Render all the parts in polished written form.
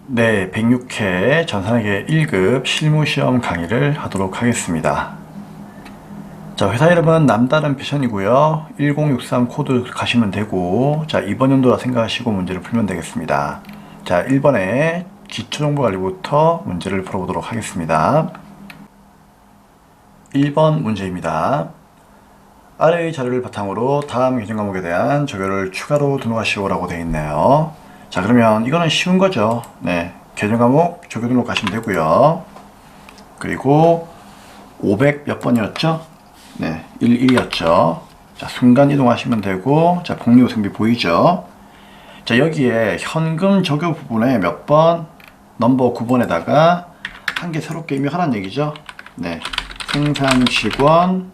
네, 106회 전산회계 1급 실무시험 강의를 하도록 하겠습니다. 자, 회사 이름은 남다른 패션이고요. 1063 코드 가시면 되고, 자, 이번 연도라 생각하시고 문제를 풀면 되겠습니다. 자, 1번에 기초정보관리부터 문제를 풀어보도록 하겠습니다. 1번 문제입니다. 아래의 자료를 바탕으로 다음 개정 과목에 대한 조별을 추가로 등록하시오라고 되어 있네요. 자, 그러면 이거는 쉬운 거죠. 네, 개정 과목 조교 등록 가시면 되고요. 그리고 500 몇 번이었죠? 네, 11이었죠. 자, 순간 이동하시면 되고, 자, 복리후생비 보이죠? 자, 여기에 현금 적용 부분에 몇 번, 넘버 9번에다가 한 개 새롭게 입력하라는 얘기죠. 네, 생산직원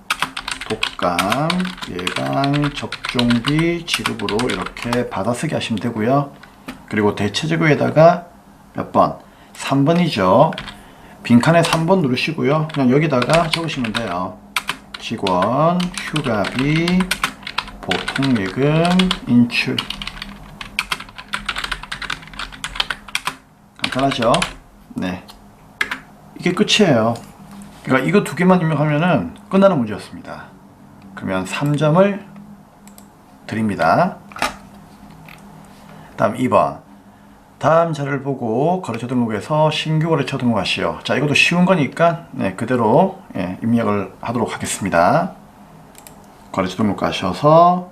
독감 예방 접종비 지급으로 이렇게 받아쓰기 하시면 되고요. 그리고 대체적용에다가 몇 번? 3번이죠. 빈칸에 3번 누르시고요. 그냥 여기다가 적으시면 돼요. 직원 휴가비 보통예금 인출. 간단하죠? 네, 이게 끝이에요. 그러니까 이거 두 개만 입력하면은 끝나는 문제였습니다. 그러면 3점을 드립니다. 다음 2번. 다음 자료를 보고 거래처 등록에서 신규 거래처 등록하시오. 자, 이것도 쉬운 거니까 네, 그대로 입력을 하도록 하겠습니다. 거래처 등록하셔서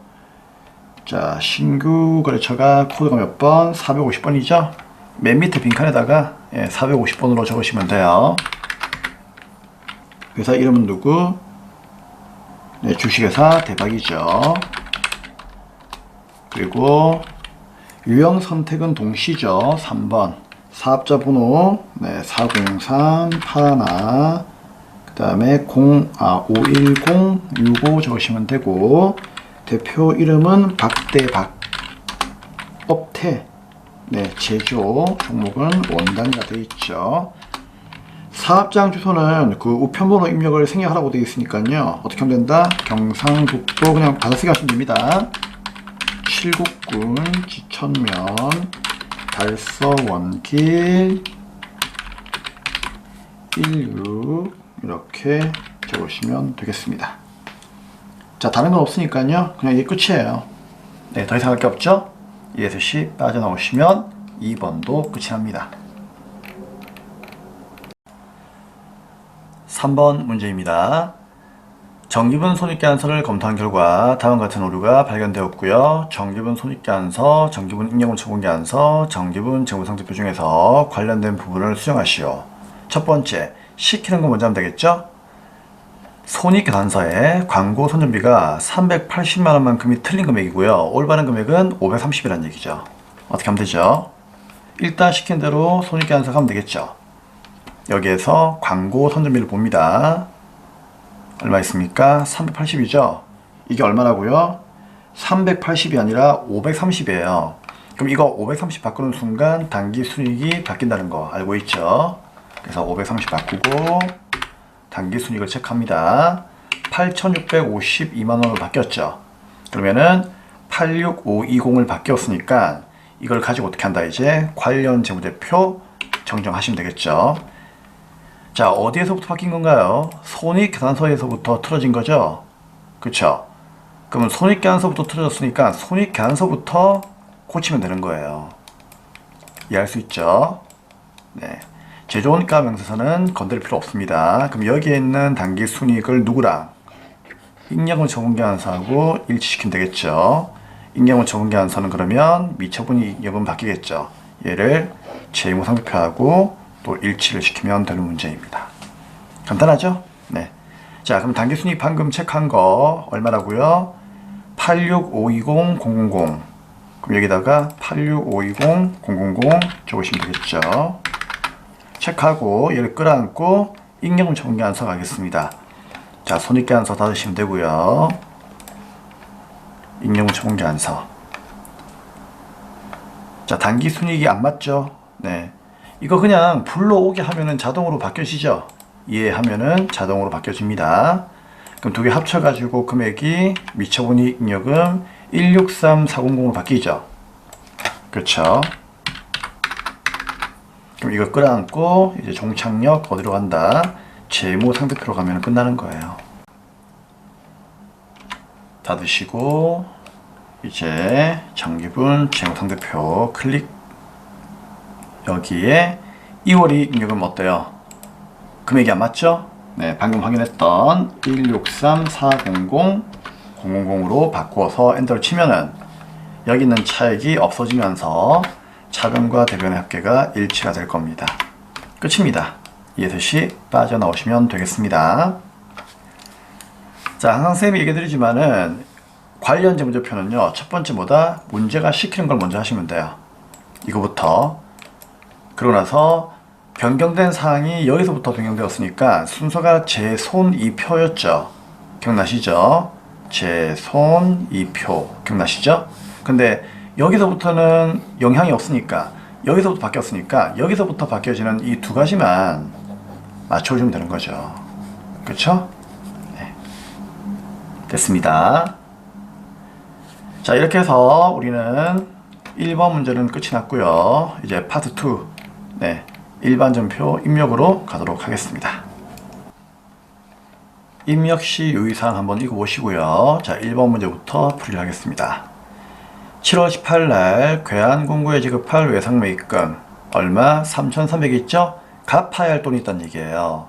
자, 신규 거래처가 코드가 몇 번? 450번이죠. 맨 밑에 빈칸에다가 450번으로 적으시면 돼요. 회사 이름은 누구? 네, 주식회사 대박이죠. 그리고 유형 선택은 동시죠. 3번. 사업자 번호, 네, 403, 파나, 그 다음에 51065 적으시면 되고, 대표 이름은 박대박, 업태, 네, 제조, 종목은 원단이가 되어 있죠. 사업장 주소는 그 우편번호 입력을 생략하라고 되어 있으니까요. 어떻게 하면 된다? 경상북도 그냥 받아쓰기 하시면 됩니다. 칠곡군 지천면 달서원길 16 이렇게 적으시면 되겠습니다. 자, 다른 건 없으니까요. 그냥 이게 끝이에요. 네, 더 이상 할 게 없죠? 1에서 10 빠져나오시면 2번도 끝이 납니다. 3번 문제입니다. 정기분 손익계산서를 검토한 결과 다음과 같은 오류가 발견되었고요. 정기분 손익계산서, 정기분 임명분 처분계산서, 정기분 재무상태표 중에서 관련된 부분을 수정하시오. 첫 번째, 시키는 거 먼저 하면 되겠죠? 손익계산서에 광고 선전비가 380만원만큼이 틀린 금액이고요. 올바른 금액은 530이라는 얘기죠. 어떻게 하면 되죠? 일단 시킨 대로 손익계산서 하면 되겠죠. 여기에서 광고 선전비를 봅니다. 얼마 있습니까? 380이죠? 이게 얼마라고요? 380이 아니라 530이에요. 그럼 이거 530 바꾸는 순간 단기 순이익이 바뀐다는 거 알고 있죠? 그래서 530 바꾸고 단기 순이익을 체크합니다. 8,652만원으로 바뀌었죠? 그러면은 86520을 바뀌었으니까 이걸 가지고 어떻게 한다? 이제 관련 재무제표 정정하시면 되겠죠? 자, 어디에서부터 바뀐 건가요? 손익계산서에서부터 틀어진 거죠? 그쵸? 그러면 손익계산서부터 틀어졌으니까 손익계산서부터 고치면 되는 거예요. 이해할 수 있죠? 네. 제조원가 명세서는 건드릴 필요 없습니다. 그럼 여기에 있는 단기 순이익을 누구랑? 임량분 처분계산서하고 일치시키면 되겠죠? 임량분 처분계산서는 그러면 미처분이익은 바뀌겠죠? 얘를 재무상표하고 또 일치를 시키면 되는 문제입니다. 간단하죠? 네. 자, 그럼 단기순이익 방금 체크한 거 얼마라고요? 86520,000. 그럼 여기다가 86520,000 적으시면 되겠죠. 체크하고 얘를 끌어안고 임명분 처분계산서 가겠습니다. 자, 손익계산서 닫으시면 되고요. 임명분 처분계산서. 자, 단기순이익이 안 맞죠? 네. 이거 그냥 불러오게 하면은 자동으로 바뀌어지죠? 이해하면은 자동으로 바뀌어집니다. 그럼 두 개 합쳐가지고 금액이 미처분이익잉여금 163400으로 바뀌죠? 그렇죠? 그럼 이거 끌어안고 이제 종착역 어디로 간다? 재무 상대표로 가면 끝나는 거예요. 닫으시고 이제 정기분 재무 상대표 클릭. 여기에 2월이 입력은 어때요? 금액이 안 맞죠? 네, 방금 확인했던 163400,000으로 바꾸어서 엔터를 치면은 여기 있는 차액이 없어지면서 차변과 대변의 합계가 일치가 될 겁니다. 끝입니다. 이해듯이 빠져나오시면 되겠습니다. 자, 항상 쌤이 얘기 드리지만은 관련 재무제표는요, 첫 번째보다 문제가 시키는 걸 먼저 하시면 돼요. 이거부터. 그러고 나서 변경된 사항이 여기서부터 변경되었으니까 순서가 제손 2표였죠. 기억나시죠? 제손 2표. 기억나시죠? 근데 여기서부터는 영향이 없으니까, 여기서부터 바뀌었으니까 여기서부터 바뀌어지는 이 두 가지만 맞춰주면 되는 거죠. 그쵸? 네. 됐습니다. 자, 이렇게 해서 우리는 1번 문제는 끝이 났고요. 이제 파트 2, 네, 일반전표 입력으로 가도록 하겠습니다. 입력 시 유의사항 한번 읽어보시고요. 자, 1번 문제부터 풀이를 하겠습니다. 7월 18일 날 괴한공구에 지급할 외상매입금 얼마? 3,300 있죠? 갚아야 할 돈이 있다는 얘기예요.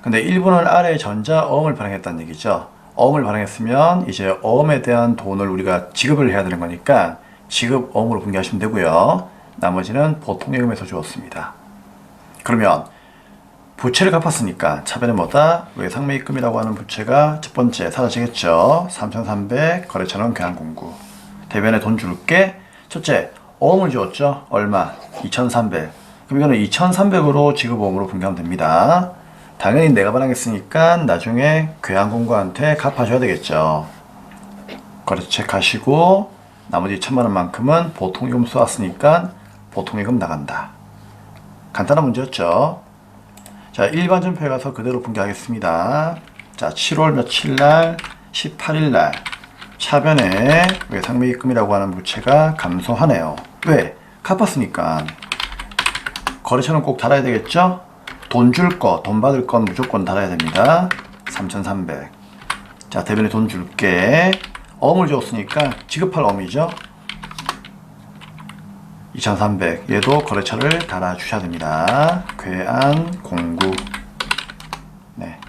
근데 1번은 아래 전자어음을 발행했다는 얘기죠. 어음을 발행했으면 이제 어음에 대한 돈을 우리가 지급을 해야 되는 거니까 지급어음으로 분개하시면 되고요. 나머지는 보통예금에서 주었습니다. 그러면 부채를 갚았으니까 차변에 뭐다? 외상매입금이라고 하는 부채가 첫 번째 사라지겠죠. 3,300 거래처는 괴한공구. 대변에 돈 줄게. 첫째, 어음을 주었죠. 얼마? 2,300. 그럼 이거는 2,300으로 지급어음으로 분개하면 됩니다. 당연히 내가 발행했으니까 나중에 괴한공구한테 갚아줘야 되겠죠. 거래처 체크하시고 나머지 1,000만원만큼은 보통예금 쏘았으니까 보통예금 나간다. 간단한 문제였죠. 자, 일반전표에 가서 그대로 분개하겠습니다. 자, 7월 며칠 날 18일 날 차변에 외상매입금이라고 하는 부채가 감소하네요. 왜? 갚았으니까. 거래처는 꼭 달아야 되겠죠? 돈 줄 거, 돈 받을 건 무조건 달아야 됩니다. 3,300. 자, 대변에 돈 줄게. 어음을 줬으니까 지급할 어음이죠. 2,300. 얘도 거래처를 달아주셔야 됩니다. 괴한공구. 네.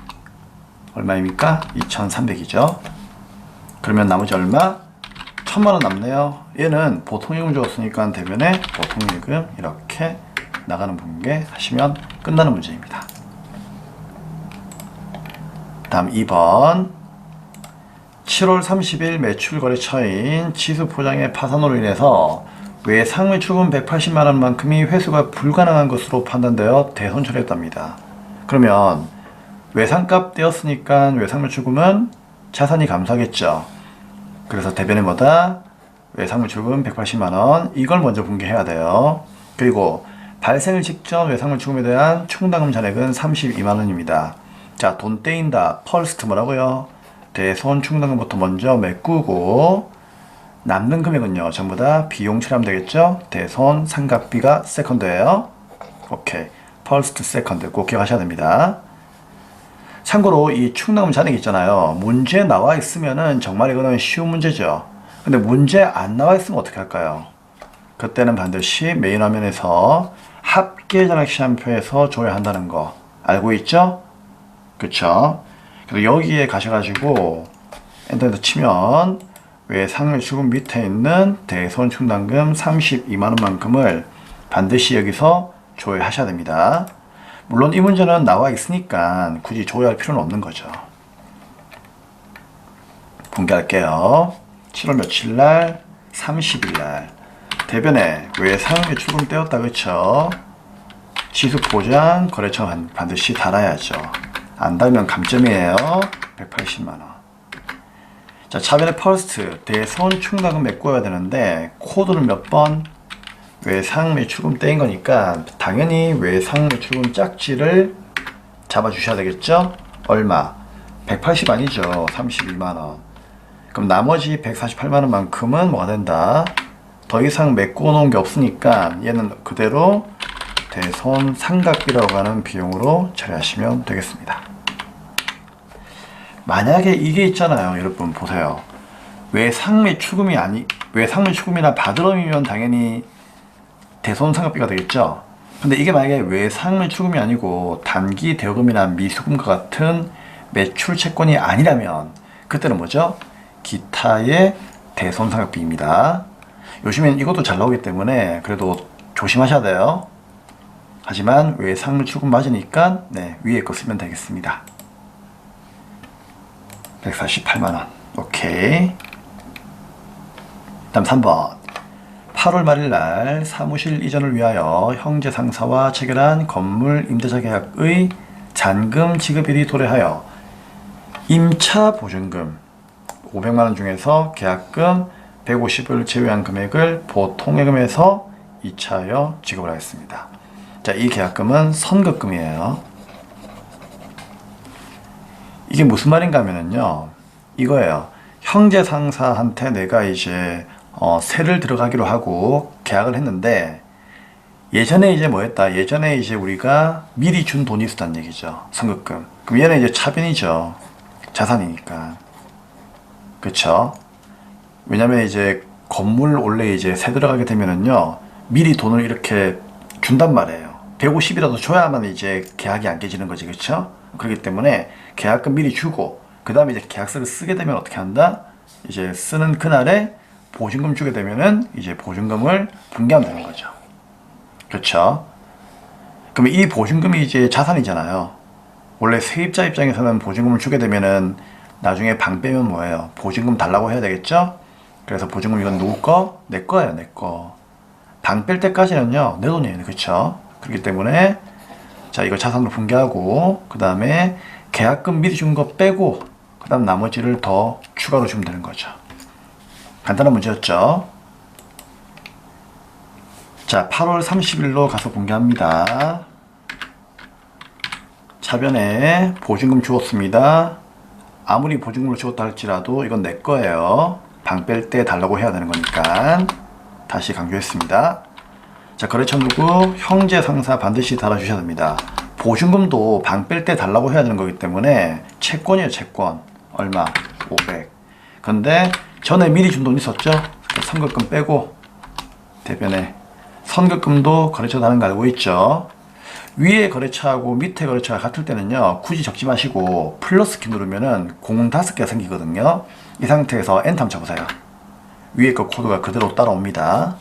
얼마입니까? 2,300이죠. 그러면 나머지 얼마? 1,000만원 남네요. 얘는 보통예금 줬으니까 대변에 보통예금 이렇게 나가는 분개 하시면 끝나는 문제입니다. 다음 2번. 7월 30일 매출 거래처인 지수포장의 파산으로 인해서 외상매출금 180만원만큼이 회수가 불가능한 것으로 판단되어 대손 처리했답니다. 그러면 외상값 떼었으니까 외상매출금은 자산이 감소하겠죠. 그래서 대변에 뭐다? 외상매출금 180만원. 이걸 먼저 분개해야 돼요. 그리고 발생을 직전 외상매출금에 대한 충당금 잔액은 32만원입니다. 자, 돈 떼인다. 펄스트 뭐라고요? 대손 충당금부터 먼저 메꾸고 남는 금액은요, 전부 다 비용 처리하면 되겠죠? 대손 상각비가 세컨드예요. 오케이. 펄스트 세컨드 꼭 기억하셔야 됩니다. 참고로 이 충당금 잔액 있잖아요. 문제 나와 있으면은 정말 이거는 쉬운 문제죠. 근데 문제 안 나와 있으면 어떻게 할까요? 그때는 반드시 메인 화면에서 합계 잔액 시한표에서 줘야 한다는 거 알고 있죠? 그쵸? 그래서 여기에 가셔가지고 엔터에서 치면 외상매출금 밑에 있는 대손 충당금 32만원만큼을 반드시 여기서 조회하셔야 됩니다. 물론 이 문제는 나와 있으니까 굳이 조회할 필요는 없는 거죠. 분개할게요. 7월 며칠 날? 30일 날. 대변에 외상매출금 떼었다, 그쵸? 지수포장 거래처 반드시 달아야죠. 안 달면 감점이에요. 180만원. 자, 차변에 퍼스트 대손 충당금 메꿔야 되는데 코드는 몇 번? 외상매출금 떼인 거니까 당연히 외상매출금 짝지를 잡아주셔야 되겠죠? 얼마? 180 아니죠. 32만원. 그럼 나머지 148만원만큼은 뭐가 된다? 더 이상 메꿔 놓은 게 없으니까 얘는 그대로 대손 상각비라고 하는 비용으로 처리하시면 되겠습니다. 만약에 이게 있잖아요. 여러분 보세요. 외상매 추금이나 바드럼이면 당연히 대손 상각비가 되겠죠. 근데 이게 만약에 외상매 추금이 아니고 단기 대여금이나 미수금과 같은 매출 채권이 아니라면 그때는 뭐죠? 기타의 대손 상각비입니다. 요즘엔 이것도 잘 나오기 때문에 그래도 조심하셔야 돼요. 하지만 외상매 추금 맞으니까 위에 거 쓰면 되겠습니다. 148만원. 오케이. 다음 3번. 8월 말일날 사무실 이전을 위하여 형제 상사와 체결한 건물 임대차 계약의 잔금 지급일이 도래하여 임차 보증금 500만원 중에서 계약금 150을 제외한 금액을 보통예금에서 이차하여 지급을 하겠습니다. 자, 이 계약금은 선급금이에요. 이게 무슨 말인가 하면요, 이거예요. 형제 상사한테 내가 이제 세를 들어가기로 하고 계약을 했는데, 예전에 이제 뭐였다? 예전에 이제 우리가 미리 준 돈이 있었다는 얘기죠. 선급금. 그럼 얘는 이제 차변이죠. 자산이니까. 그쵸? 왜냐면 이제 건물 원래 이제 세 들어가게 되면은요, 미리 돈을 이렇게 준단 말이에요. 150이라도 줘야만 이제 계약이 안 깨지는 거지. 그쵸? 그렇기 때문에 계약금 미리 주고, 그 다음에 이제 계약서를 쓰게 되면 어떻게 한다? 이제 쓰는 그날에 보증금 주게 되면은 이제 보증금을 분개하면 되는 거죠. 그렇죠? 그럼 이 보증금이 이제 자산이잖아요. 원래 세입자 입장에서는 보증금을 주게 되면은 나중에 방 빼면 뭐예요? 보증금 달라고 해야 되겠죠? 그래서 보증금 이건 누구 거? 내 거예요, 내 거. 방 뺄 때까지는요, 내 돈이에요. 그렇죠? 그렇기 때문에 자, 이거 자산으로 분개하고, 그 다음에 계약금 미리 준 거 빼고, 그 다음 나머지를 더 추가로 주면 되는 거죠. 간단한 문제였죠. 자, 8월 30일로 가서 공개합니다. 차변에 보증금 주었습니다. 아무리 보증금을 주었다 할지라도 이건 내 거예요. 방 뺄 때 달라고 해야 되는 거니까 다시 강조했습니다. 자, 거래처 누구? 형제 상사 반드시 달아주셔야 됩니다. 보증금도 방 뺄 때 달라고 해야 되는 거기 때문에 채권이에요, 채권. 얼마? 500. 근데 전에 미리 준 돈 있었죠? 선급금 빼고 대변에 선급금도 거래처 다는 거 알고 있죠? 위에 거래처하고 밑에 거래처가 같을 때는요, 굳이 적지 마시고 플러스 키 누르면은 05개가 생기거든요. 이 상태에서 엔터 한번 쳐보세요. 위에 거 코드가 그대로 따라옵니다.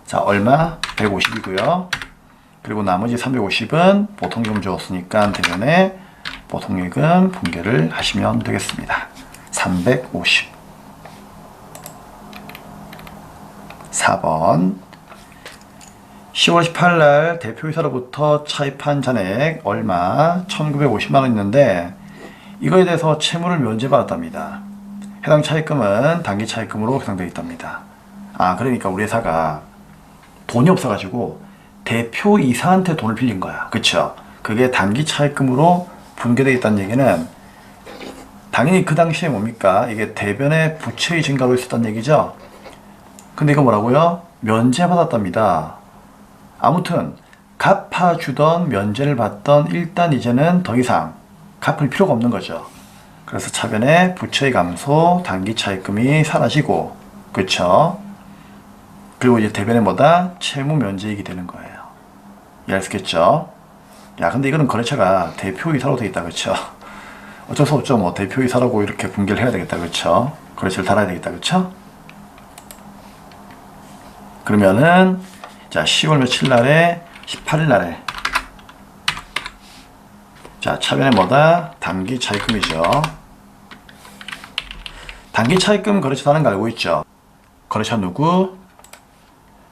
자, 얼마? 150이고요. 그리고 나머지 350은 보통예금 주었으니까 대변에 보통예금 분개를 하시면 되겠습니다. 350. 4번. 10월 18일 대표이사로부터 차입한 잔액 얼마? 1950만원 있는데 이거에 대해서 채무를 면제받았답니다. 해당 차입금은 단기 차입금으로 계산되어 있답니다. 아, 그러니까 우리 회사가 돈이 없어가지고 대표이사한테 돈을 빌린 거야. 그쵸? 그게 단기 차입금으로 분개되어 있다는 얘기는 당연히 그 당시에 뭡니까? 이게 대변의 부채의 증가로 있었다는 얘기죠? 근데 이거 뭐라고요? 면제받았답니다. 아무튼 갚아주던 면제를 받던 일단 이제는 더 이상 갚을 필요가 없는 거죠. 그래서 차변에 부채의 감소, 단기 차입금이 사라지고, 그쵸? 그리고 이제 대변에 뭐다? 채무 면제익이 되는 거예요. 이해할 수 있겠죠? 야, 근데 이거는 거래처가 대표이사로 돼 있다, 그쵸? 어쩔 수 없죠. 뭐 대표이사라고 이렇게 분개를 해야 되겠다, 그쵸? 거래처를 달아야 되겠다, 그쵸? 그러면은 자, 10월 며칠 날에 18일 날에 자, 차변에 뭐다? 단기 차입금이죠. 단기 차입금 거래처 하는 거 알고 있죠? 거래처 누구?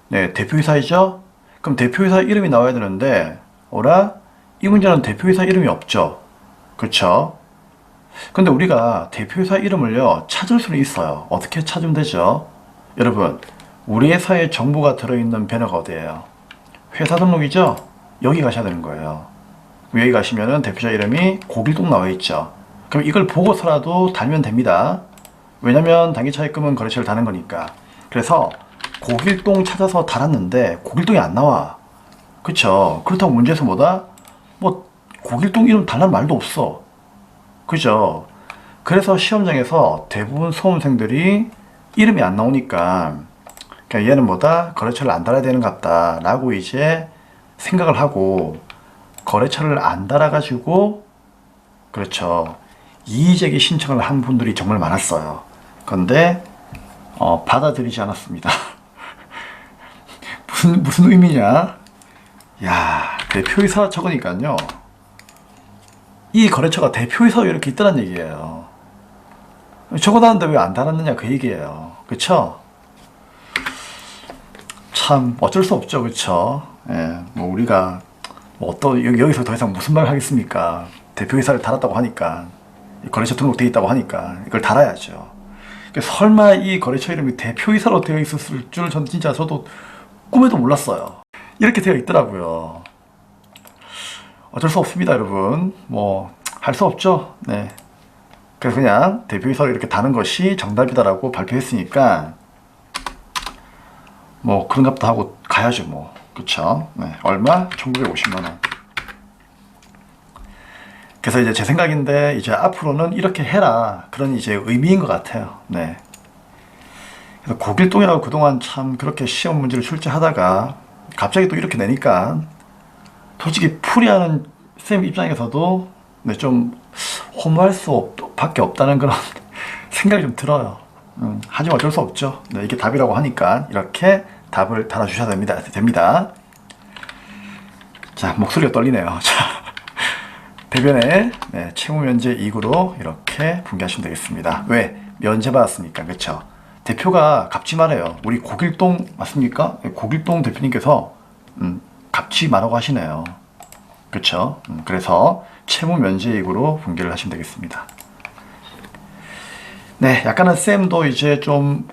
네, 대표이사이죠? 그럼 대표이사 이름이 나와야 되는데 어라? 이 문제는 대표이사 이름이 없죠. 그쵸? 근데 우리가 대표이사 이름을요, 찾을 수는 있어요. 어떻게 찾으면 되죠? 여러분, 우리 회사의 정보가 들어있는 배너가 어디예요? 회사 등록이죠? 여기 가셔야 되는 거예요. 여기 가시면은 대표자 이름이 고길동 나와 있죠. 그럼 이걸 보고서라도 달면 됩니다. 왜냐면 단기 차입금은 거래처를 다는 거니까. 그래서 고길동 찾아서 달았는데 고길동이 안 나와. 그쵸? 그렇다고 문제에서 뭐다? 뭐 고길동 이름 달라는 말도 없어. 그죠? 그래서 시험장에서 대부분 수험생들이 이름이 안 나오니까 그러니까 얘는 뭐다? 거래처를 안 달아야 되는 것 같다 라고 이제 생각을 하고 거래처를 안 달아가지고 그렇죠. 이의제기 신청을 한 분들이 정말 많았어요. 그런데 받아들이지 않았습니다. 무슨 의미냐? 야, 대표이사 적으니까요. 이 거래처가 대표이사 이렇게 있다는 얘기예요. 적어놨는데 왜 안 달았느냐 그 얘기예요. 그쵸? 참 어쩔 수 없죠. 그쵸? 예, 뭐 우리가 뭐 여기서 더 이상 무슨 말을 하겠습니까? 대표이사를 달았다고 하니까 거래처 등록돼 있다고 하니까 이걸 달아야죠. 설마 이 거래처 이름이 대표이사로 되어 있었을 줄 전 진짜 저도 꿈에도 몰랐어요. 이렇게 되어 있더라고요. 어쩔 수 없습니다, 여러분. 뭐 할 수 없죠. 네. 그래서 그냥 대표이사로 이렇게 다는 것이 정답이다라고 발표했으니까 뭐 그런갑다 하고 가야죠, 뭐. 그쵸? 네. 얼마? 1950만 원. 그래서 이제 제 생각인데 이제 앞으로는 이렇게 해라 그런 이제 의미인 것 같아요. 네. 그래서 고길동이라고 그동안 참 그렇게 시험 문제를 출제하다가 갑자기 또 이렇게 내니까 솔직히 풀이하는 쌤 입장에서도 네, 좀 허무할 수밖에 없다는 그런 생각이 좀 들어요. 하지만 어쩔 수 없죠. 네, 이게 답이라고 하니까 이렇게 답을 달아주셔야 됩니다. 자, 목소리가 떨리네요. 자, 대변에 네, 채무 면제 2구로 이렇게 분개하시면 되겠습니다. 왜? 면제 받았으니까. 그쵸? 대표가 갚지 말아요. 우리 고길동 맞습니까? 고길동 대표님께서 갚지 말라고 하시네요. 그쵸? 그래서 채무 면제 2구로 분개를 하시면 되겠습니다. 네, 약간은 쌤도 이제 좀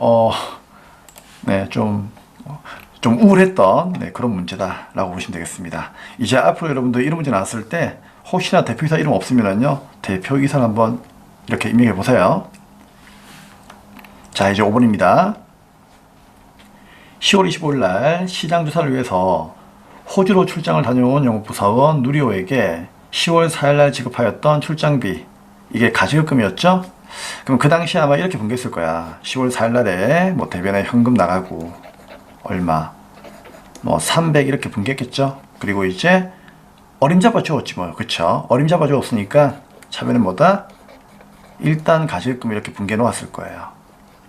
우울했던 네, 그런 문제다라고 보시면 되겠습니다. 이제 앞으로 여러분들 이런 문제 나왔을 때 혹시나 대표이사 이름 없으면요 대표이사를 한번 이렇게 입력해 보세요. 자, 이제 5번입니다. 10월 25일 날 시장 조사를 위해서 호주로 출장을 다녀온 영업부사원 누리호에게 10월 4일 날 지급하였던 출장비, 이게 가지급금이었죠? 그럼 그 당시에 아마 이렇게 분개했을 거야. 10월 4일 날에 뭐 대변에 현금 나가고 얼마 뭐 300 이렇게 분개했겠죠? 그리고 이제 어림잡아 주었지 뭐. 그쵸? 어림잡아 주었으니까 차변은 뭐다? 일단 가지급금 이렇게 분개 놓았을 거예요.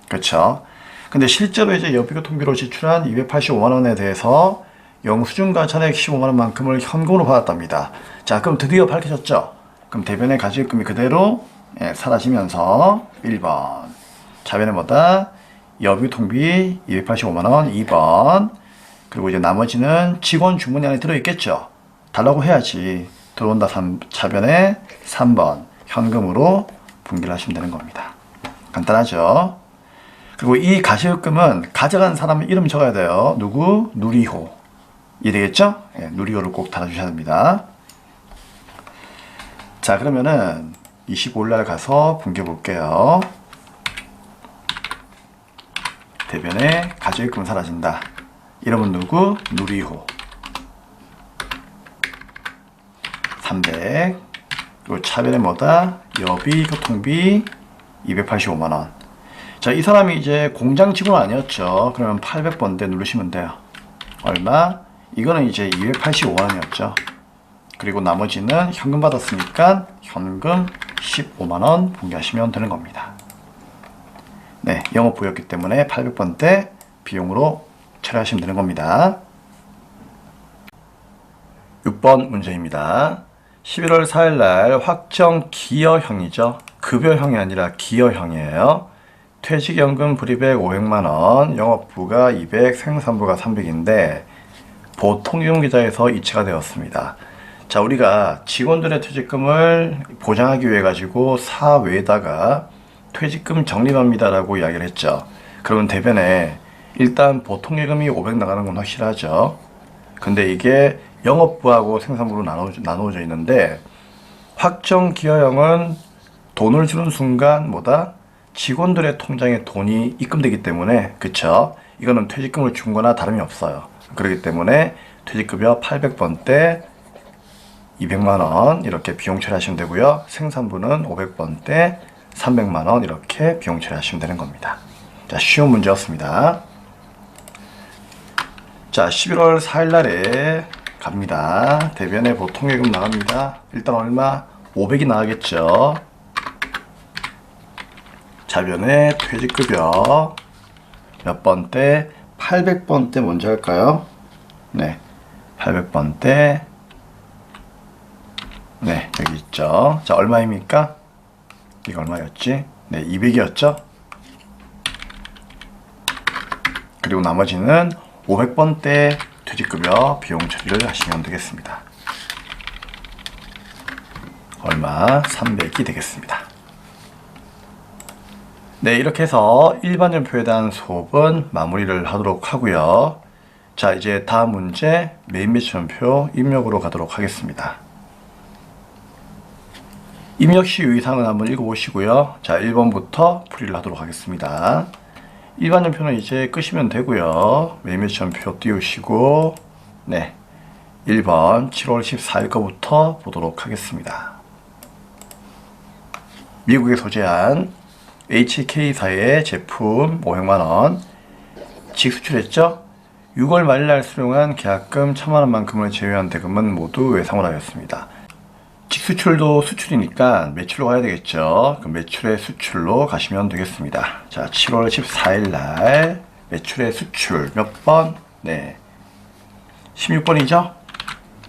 그쵸? 근데 실제로 이제 여비교 통비로 지출한 285만원에 대해서 영수증과 전액 15만원만큼을 현금으로 받았답니다. 자, 그럼 드디어 밝혀졌죠? 그럼 대변의 가지급금이 그대로 사라지면서 1번 차변은 뭐다? 여비교 통비 285만원 2번, 그리고 이제 나머지는 직원 주머니 안에 들어있겠죠? 달라고 해야지. 들어온다 차변에 3번 현금으로 분기를 하시면 되는 겁니다. 간단하죠? 그리고 이 가시급금은 가져간 사람 이름 적어야 돼요. 누구? 누리호. 이해되겠죠? 네, 누리호를 꼭 달아주셔야 됩니다. 자, 그러면은 25일날 가서 분겨 볼게요. 대변에 가지급금 사라진다. 이름은 누구? 누리호. 300. 그리고 차변에 뭐다? 여비 교통비 285만원. 자, 이 사람이 이제 공장 직원 아니었죠. 그러면 800번대 누르시면 돼요. 얼마? 이거는 이제 285만원이었죠. 그리고 나머지는 현금 받았으니까 현금 15만원 분개하시면 되는 겁니다. 네, 영업부였기 때문에 800번대 비용으로 처리하시면 되는 겁니다. 6번 문제입니다. 11월 4일 날 확정 기여형이죠. 급여형이 아니라 기여형이에요. 퇴직연금 불이백 500만원, 영업부가 200, 생산부가 300인데 보통유형 계좌에서 이체가 되었습니다. 자, 우리가 직원들의 퇴직금을 보장하기 위해 가지고 사외에다가 퇴직금 적립합니다 라고 이야기를 했죠. 그러면 대변에 일단 보통예금이 500 나가는 건 확실하죠. 근데 이게 영업부하고 생산부로 나누어져 있는데 확정기여형은 돈을 주는 순간 뭐다? 직원들의 통장에 돈이 입금되기 때문에, 그쵸? 이거는 퇴직금을 준 거나 다름이 없어요. 그렇기 때문에 퇴직급여 800번대 200만원 이렇게 비용 처리하시면 되고요. 생산부는 500번대 300만원 이렇게 비용 처리하시면 되는 겁니다. 자, 쉬운 문제였습니다. 자, 11월 4일 날에 갑니다. 대변에 보통예금 나갑니다. 일단 얼마? 500이 나가겠죠. 자변에 퇴직급여 몇 번대? 800번대 먼저 할까요? 네, 800번대. 네, 여기 있죠. 자, 얼마입니까? 이거 얼마였지? 네, 200이었죠. 그리고 나머지는 500번대 퇴직급여 비용 처리를 하시면 되겠습니다. 얼마? 300이 되겠습니다. 네, 이렇게 해서 일반전표에 대한 수업은 마무리를 하도록 하고요. 자, 이제 다음 문제 메인 매출전표 입력으로 가도록 하겠습니다. 입력 시 유의사항은 한번 읽어보시고요. 자, 1번부터 풀이를 하도록 하겠습니다. 일반전표는 이제 끄시면 되고요. 메인 매출전표 띄우시고, 네, 1번 7월 14일 거부터 보도록 하겠습니다. 미국에 소재한 HK사의 제품 500만원 직수출했죠. 6월 말일날 수령한 계약금 1000만원만큼을 제외한 대금은 모두 외상으로 하였습니다. 직수출도 수출이니까 매출로 가야 되겠죠. 그럼 매출의 수출로 가시면 되겠습니다. 자, 7월 14일 날 매출의 수출 몇 번? 네, 16번이죠.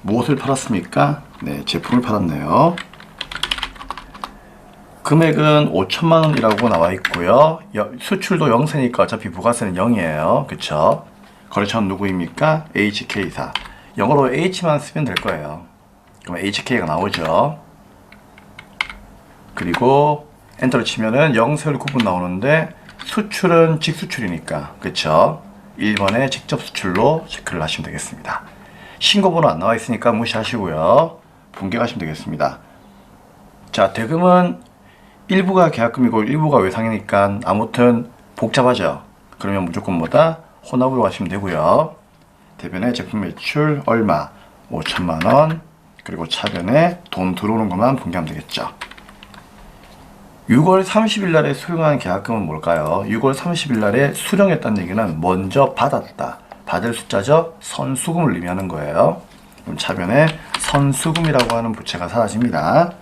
무엇을 팔았습니까? 네, 제품을 팔았네요. 금액은 5천만원이라고 나와 있고요. 수출도 0세니까 어차피 부가세는 0이에요. 그쵸? 거래처는 누구입니까? HK사. 영어로 H만 쓰면 될 거예요. 그럼 HK가 나오죠. 그리고 엔터를 치면은 0세율 구분 나오는데 수출은 직수출이니까, 그쵸? 1번에 직접 수출로 체크를 하시면 되겠습니다. 신고번호 안 나와 있으니까 무시하시고요. 분개하시면 되겠습니다. 자, 대금은 일부가 계약금이고 일부가 외상이니까 아무튼 복잡하죠. 그러면 무조건 뭐다? 혼합으로 가시면 되고요. 대변에 제품 매출 얼마? 5천만원. 그리고 차변에 돈 들어오는 것만 분개하면 되겠죠. 6월 30일 날에 수령한 계약금은 뭘까요? 6월 30일 날에 수령했다는 얘기는 먼저 받았다. 받을 숫자죠? 선수금을 의미하는 거예요. 그럼 차변에 선수금이라고 하는 부채가 사라집니다.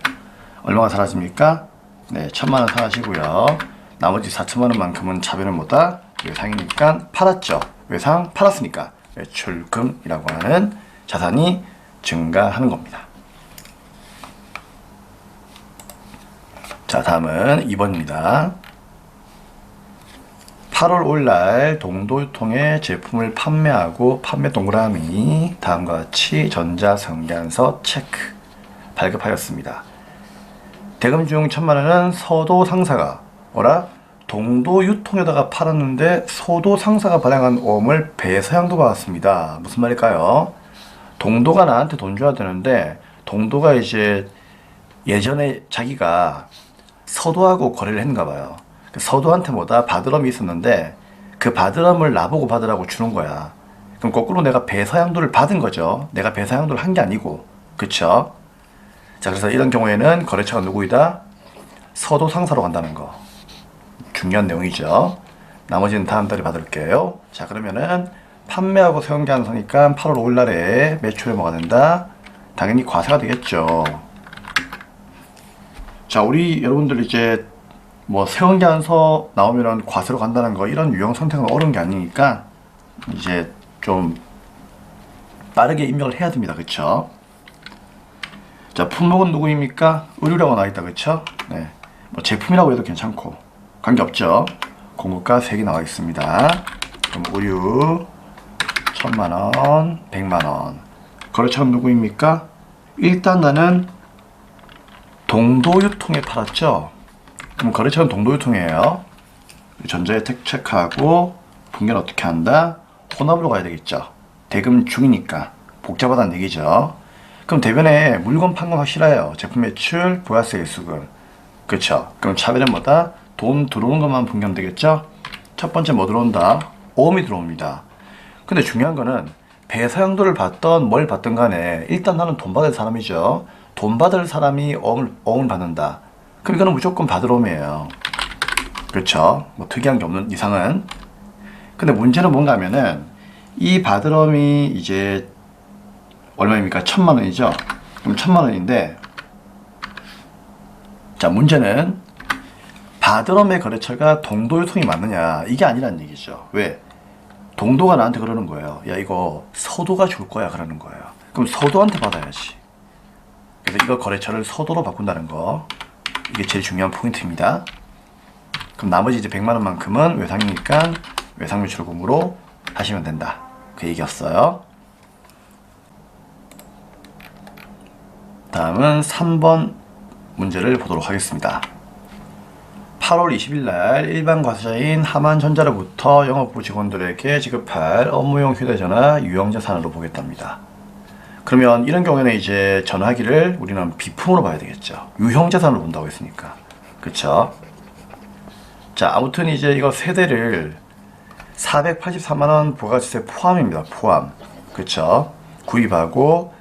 얼마가 사라집니까? 네, 1000만원 사라지고요. 나머지 4천만원만큼은 차변은 뭐다? 외상이니까 팔았죠. 외상 팔았으니까 매출금이라고 하는 자산이 증가하는 겁니다. 자, 다음은 2번입니다. 8월 5일날 동도유통에 제품을 판매하고 판매 동그라미 다음과 같이 전자성견서 체크 발급하였습니다. 대금 중 1000만원은 서도 상사가 동도유통에다가 팔았는데 서도 상사가 발행한 오음을 배서양도 받았습니다. 무슨 말일까요? 동도가 나한테 돈 줘야 되는데 동도가 이제 예전에 자기가 서도하고 거래를 했는가 봐요. 서도한테 뭐다? 바드럼이 있었는데 그 바드럼을 나보고 받으라고 주는 거야. 그럼 거꾸로 내가 배서양도를 받은 거죠. 내가 배서양도를 한 게 아니고. 그쵸? 자, 그래서 이런 경우에는 거래처가 누구이다? 서도 상사로 간다는 거. 중요한 내용이죠. 나머지는 다음 달에 받을게요. 자, 그러면은 판매하고 세운계약서니까 8월 5일 날에 매출에 뭐가 된다? 당연히 과세가 되겠죠. 자, 우리 여러분들 이제 뭐 세운계약서 나오면은 과세로 간다는 거, 이런 유형 선택은 어려운 게 아니니까 이제 좀 빠르게 입력을 해야 됩니다. 그쵸? 자, 품목은 누구입니까? 의류라고 나와있다. 그쵸? 네, 뭐 제품이라고 해도 괜찮고 관계없죠. 공급가 3개 나와 있습니다. 그럼 의류 1000만원, 100만원. 거래처는 누구입니까? 일단 나는 동도유통에 팔았죠. 그럼 거래처는 동도유통이에요. 전자혜택 체크하고 분계는 어떻게 한다? 혼합으로 가야 되겠죠. 대금 중이니까 복잡하다는 얘기죠. 그럼 대변에 물건 판 건 확실해요. 제품 매출, 부가세 일수금. 그쵸? 그럼 차변은 뭐다? 돈 들어오는 것만 분개하면 되겠죠? 첫 번째 뭐 들어온다? 오음이 들어옵니다. 근데 중요한 거는 배사용도를 받던 뭘 받든 간에 일단 나는 돈 받을 사람이죠. 돈 받을 사람이 어음을 받는다. 그럼 이거는 무조건 받으러옴이에요. 그렇죠? 뭐 특이한 게 없는 이상은. 근데 문제는 뭔가 하면은 이 받으러움이 이제 얼마입니까? 1000만원이죠? 그럼 1000만원인데, 자, 문제는 받으러움의 거래처가 동도유통이 맞느냐, 이게 아니란 얘기죠. 왜? 동도가 나한테 그러는 거예요. 야, 이거 서도가 줄 거야, 그러는 거예요. 그럼 서도한테 받아야지. 그래서 이거 거래처를 서도로 바꾼다는 거, 이게 제일 중요한 포인트입니다. 그럼 나머지 이제 100만원만큼은 외상이니까 외상매출금으로 하시면 된다, 그 얘기였어요. 다음은 3번 문제를 보도록 하겠습니다. 8월 20일 날 일반 과세자인 하만전자로부터 영업부 직원들에게 지급할 업무용 휴대전화 유형자산으로 보겠답니다. 그러면 이런 경우에는 이제 전화기를 우리는 비품으로 봐야 되겠죠. 유형자산으로 본다고 했으니까. 그쵸? 자, 아무튼 이제 이거 세대를 483만원 부가세세 포함입니다. 포함. 그쵸? 구입하고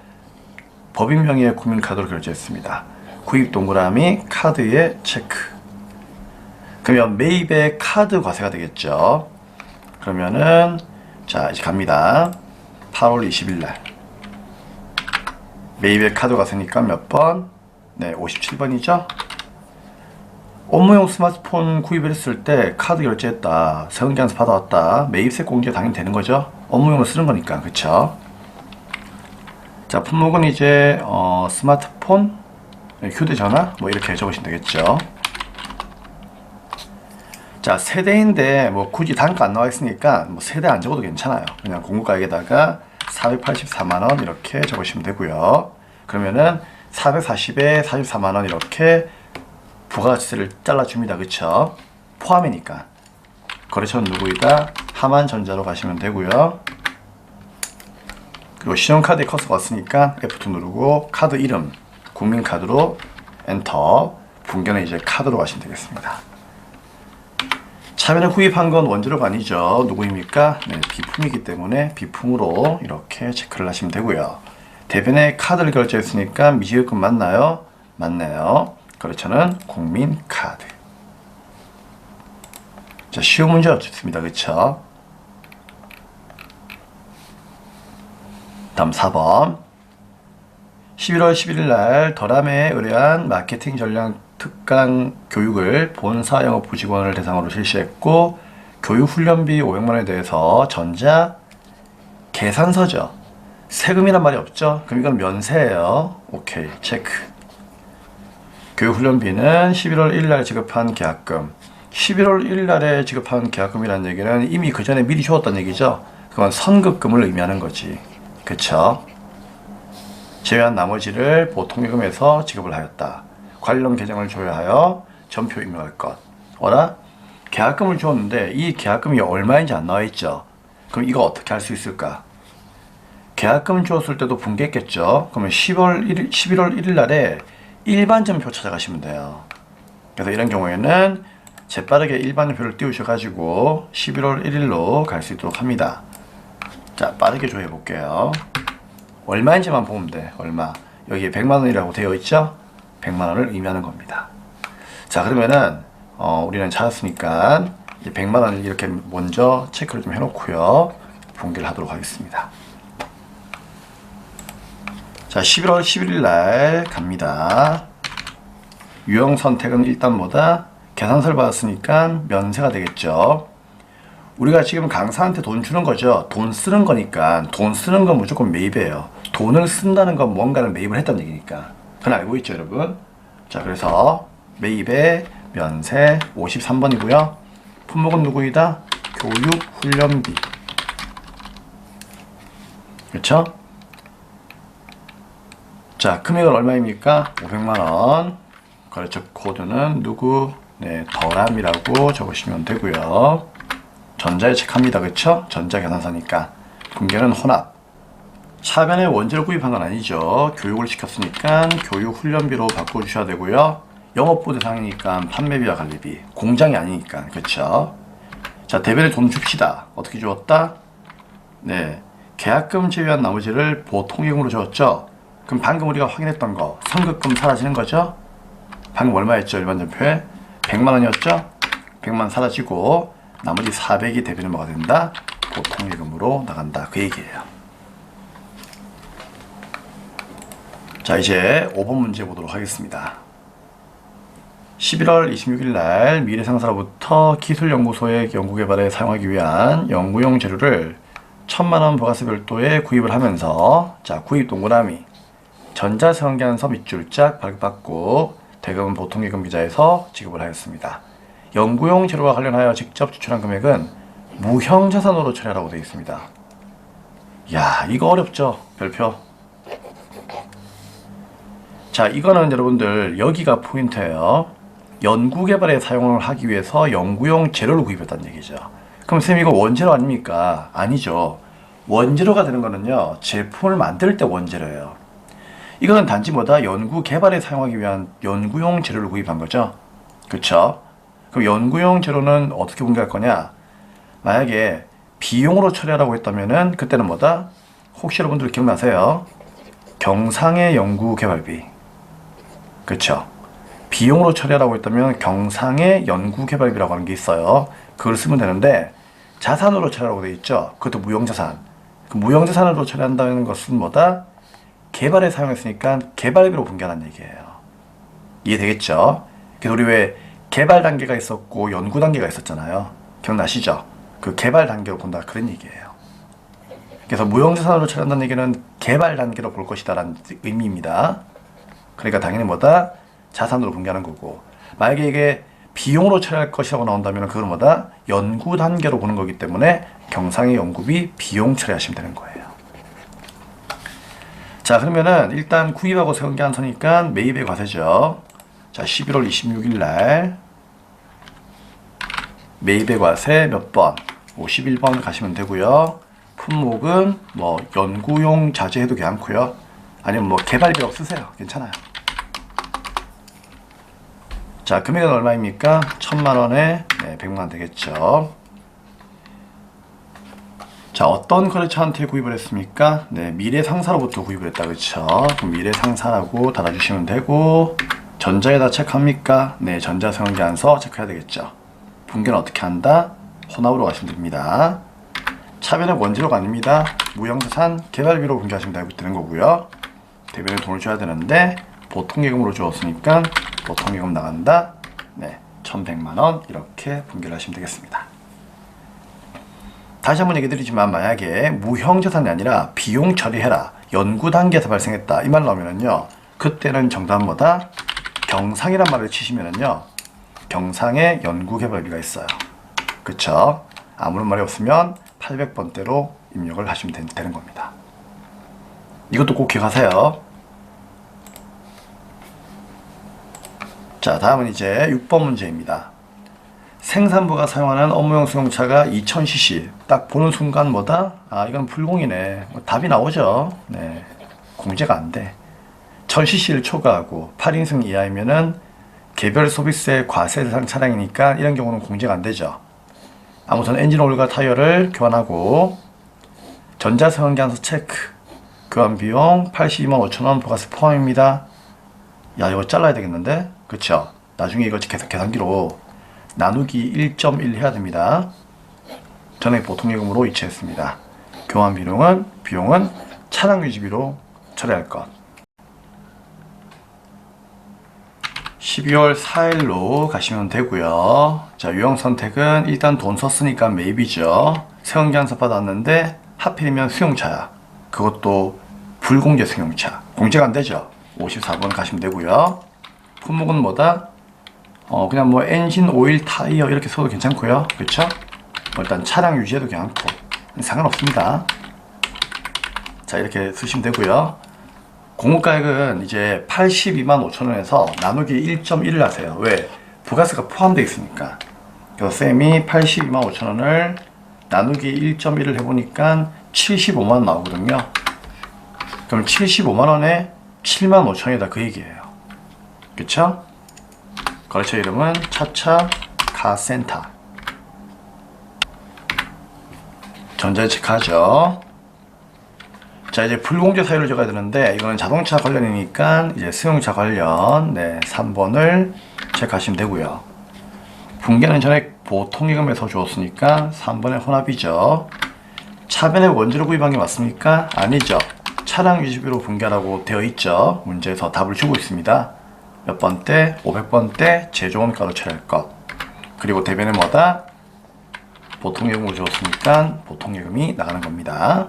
법인 명의의 국민카드로 결제했습니다. 구입 동그라미, 카드에 체크. 그러면 매입의 카드 과세가 되겠죠. 그러면은 자, 이제 갑니다. 8월 20일 날 매입의 카드 과세니까 몇 번? 네, 57번이죠. 업무용 스마트폰 구입을 했을 때 카드 결제했다, 세금계산서 받아왔다, 매입세 공제 당연히 되는 거죠. 업무용으로 쓰는 거니까. 그쵸? 자, 품목은 이제 스마트폰, 휴대전화 뭐 이렇게 적으시면 되겠죠. 자, 세대인데 뭐 굳이 단가 안 나와 있으니까 뭐 세대 안 적어도 괜찮아요. 그냥 공고가액에다가 484만원 이렇게 적으시면 되고요. 그러면은 440에 44만원 이렇게 부가세를 잘라줍니다. 그쵸? 포함이니까. 거래처는 누구이다? 하만전자로 가시면 되고요. 그리고 신용카드에 커서가 왔으니까 F2 누르고 카드 이름 국민카드로 엔터. 분견은 이제 카드로 가시면 되겠습니다. 차변에 구입한 건 원재료가 아니죠. 누구입니까? 네, 비품이기 때문에 비품으로 이렇게 체크를 하시면 되고요. 대변에 카드를 결제했으니까 미지급금 맞나요? 맞네요. 거래처는 국민카드. 자, 쉬운 문제 없습니다. 그쵸? 다음 4번. 11월 11일 날 더람에 의뢰한 마케팅 전략 특강 교육을 본사 영업부 직원을 대상으로 실시했고, 교육 훈련비 500만원에 대해서 전자 계산서죠. 세금이란 말이 없죠. 그럼 이건 면세예요. 오케이, 체크. 교육 훈련비는 11월 1일 날 지급한 계약금. 11월 1일 날에 지급한 계약금이라는 얘기는 이미 그 전에 미리 주었다는 얘기죠. 그건 선급금을 의미하는 거지. 그쵸? 제외한 나머지를 보통예금에서 지급을 하였다. 관련 계정을 조회하여 전표 입력할 것. 어라? 계약금을 주었는데 이 계약금이 얼마인지 안 나와 있죠. 그럼 이거 어떻게 할 수 있을까? 계약금 주었을 때도 분개했겠죠. 그러면 11월 1일 날에 일반 전표 찾아가시면 돼요. 그래서 이런 경우에는 재빠르게 일반 전표를 띄우셔가지고 11월 1일로 갈 수 있도록 합니다. 자, 빠르게 조회해 볼게요. 얼마인지만 보면 돼. 얼마. 여기에 100만원이라고 되어 있죠? 100만원을 의미하는 겁니다. 자, 그러면은 우리는 찾았으니까 100만원을 이렇게 먼저 체크를 좀 해놓고요. 분개를 하도록 하겠습니다. 자, 11월 11일 날 갑니다. 유형 선택은 일단 뭐다? 계산서를 받았으니까 면세가 되겠죠. 우리가 지금 강사한테 돈 주는 거죠. 돈 쓰는 거니까. 돈 쓰는 건 무조건 매입이에요. 돈을 쓴다는 건 뭔가를 매입을 했다는 얘기니까. 그건 알고 있죠, 여러분? 자, 그래서 매입의 면세 53번이고요. 품목은 누구이다? 교육 훈련비. 그렇죠? 자, 금액은 얼마입니까? 500만원. 거래처 코드는 누구? 네, 더람이라고 적으시면 되고요. 전자에 체크합니다. 그쵸? 전자계산서니까. 분개는 혼합. 차변에 원재료 구입한 건 아니죠. 교육을 시켰으니까 교육 훈련비로 바꿔주셔야 되고요. 영업부 대상이니까 판매비와 관리비. 공장이 아니니까. 그쵸? 자, 대변에 돈 줍시다. 어떻게 주었다? 네, 계약금 제외한 나머지를 보통예금으로 줬죠. 그럼 방금 우리가 확인했던 거 선급금 사라지는 거죠. 방금 얼마였죠? 일반전표에 100만원이었죠. 100만 사라지고 나머지 400이 대비는 뭐가 된다? 보통예금으로 나간다. 그 얘기예요. 자, 이제 5번 문제 보도록 하겠습니다. 11월 26일 날 미래상사로부터 기술연구소의 연구개발에 사용하기 위한 연구용 재료를 1000만원 부가세 별도에 구입을 하면서, 자, 구입 동그라미 전자성기한서 밑줄짝 발급받고 대금은 보통예금 계좌에서 지급을 하였습니다. 연구용 재료와 관련하여 직접 지출한 금액은 무형자산으로 처리하라고 되어 있습니다. 야, 이거 어렵죠? 별표. 자, 이거는 여러분들 여기가 포인트예요. 연구개발에 사용을 하기 위해서 연구용 재료를 구입했다는 얘기죠. 그럼 선생님 이거 원재료 아닙니까? 아니죠. 원재료가 되는 거는요, 제품을 만들 때 원재료예요. 이거는 단지 뭐다? 연구개발에 사용하기 위한 연구용 재료를 구입한 거죠. 그쵸? 그럼 연구용 재료는 어떻게 분배할 거냐? 만약에 비용으로 처리하라고 했다면은 그때는 뭐다? 혹시 여러분들 기억나세요? 경상의 연구개발비. 그쵸? 비용으로 처리하라고 했다면 경상의 연구개발비라고 하는 게 있어요. 그걸 쓰면 되는데 자산으로 처리하라고 되어 있죠. 그것도 무형자산. 그 무형자산으로 처리한다는 것은 뭐다? 개발에 사용했으니까 개발비로 분개하는 얘기예요. 이해되겠죠? 그래서 우리 왜 개발 단계가 있었고 연구 단계가 있었잖아요. 기억나시죠? 그 개발 단계로 본다 그런 얘기예요. 그래서 무형자산으로 처리한다는 얘기는 개발 단계로 볼 것이다 라는 의미입니다. 그러니까 당연히 뭐다? 자산으로 분개하는 거고, 만약에 이게 비용으로 처리할 것이라고 나온다면 그건 뭐다? 연구 단계로 보는 거기 때문에 경상의 연구비 비용 처리하시면 되는 거예요. 자, 그러면은 일단 구입하고 세운계한서니까 매입의 과세죠. 자, 11월 26일 날 매입의 과세 몇 번? 51번 가시면 되고요. 품목은 뭐 연구용 자재 해도 괜찮고요. 아니면 뭐 개발비로 쓰세요. 괜찮아요. 자, 금액은 얼마입니까? 1000만원에 네, 100만원 되겠죠. 자, 어떤 거래처한테 구입을 했습니까? 네, 미래상사로부터 구입을 했다. 그쵸? 그럼 미래상사라고 달아주시면 되고, 전자에다 체크합니까? 네, 전자성기한서 체크해야 되겠죠. 분계는 어떻게 한다? 혼합으로 가시면 됩니다. 차변은 원재료가 아닙니다. 무형자산 개발비로 분계하시면 되는 거고요. 대변에 돈을 줘야 되는데 보통예금으로 주었으니까 보통예금 나간다. 네, 1100만원 이렇게 분계를 하시면 되겠습니다. 다시 한번 얘기 드리지만 만약에 무형자산이 아니라 비용 처리해라, 연구 단계에서 발생했다 이 말 나오면은요, 그때는 정답은 뭐다? 경상이란 말을 치시면은요, 경상의 연구개발비가 있어요. 그쵸? 아무런 말이 없으면 800번대로 입력을 하시면 되는 겁니다. 이것도 꼭 기억하세요. 자, 다음은 이제 6번 문제입니다. 생산부가 사용하는 업무용 승용차가 2000cc. 딱 보는 순간 뭐다? 아, 이건 불공이네. 답이 나오죠. 네, 공제가 안 돼. 1000cc를 초과하고 8인승 이하이면은 개별 소비세 과세 대상 차량이니까 이런 경우는 공제가 안 되죠. 아무튼 엔진 오일과 타이어를 교환하고 전자성기한서 체크, 교환 비용 82만 5천원 부가세 포함입니다. 야, 이거 잘라야 되겠는데? 그쵸? 나중에 이거 계산기로 나누기 1.1 해야 됩니다. 전액 보통예금으로 이체했습니다. 교환 비용은 차량 유지비로 처리할 것. 12월 4일로 가시면 되고요. 자, 유형 선택은 일단 돈 썼으니까 매입이죠. 세운기한서 받았는데 하필이면 수용차야. 그것도 불공제 승용차. 공제가 안 되죠. 54번 가시면 되고요. 품목은 뭐다? 그냥 뭐 엔진, 오일, 타이어 이렇게 써도 괜찮고요. 그쵸? 일단 차량 유지해도 괜찮고 상관없습니다. 자, 이렇게 쓰시면 되고요. 공급가액은 이제 82만 5천원에서 나누기 1.1을 하세요. 왜? 부가세가 포함되어 있으니까. 그래서 쌤이 82만 5천원을 나누기 1.1을 해보니까 75만원 나오거든요. 그럼 75만원에 7만 5천원이다 그 얘기예요. 그쵸? 거래처 이름은 차차 카센터. 전자에 체크하죠. 자, 이제 불공제 사유를 적어야 되는데 이거는 자동차 관련이니까 이제 승용차 관련 3번을 체크하시면 되고요. 분계는 전에 보통예금에서 주었으니까 3번의 혼합이죠. 차변에 원재료 구입한 게 맞습니까? 아니죠. 차량 유지비로 분계하라고 되어 있죠. 문제에서 답을 주고 있습니다. 몇 번 때? 500번 때 제조원가로 처리할 것. 그리고 대변에 뭐다? 보통예금으로 주었으니까 보통예금이 나가는 겁니다.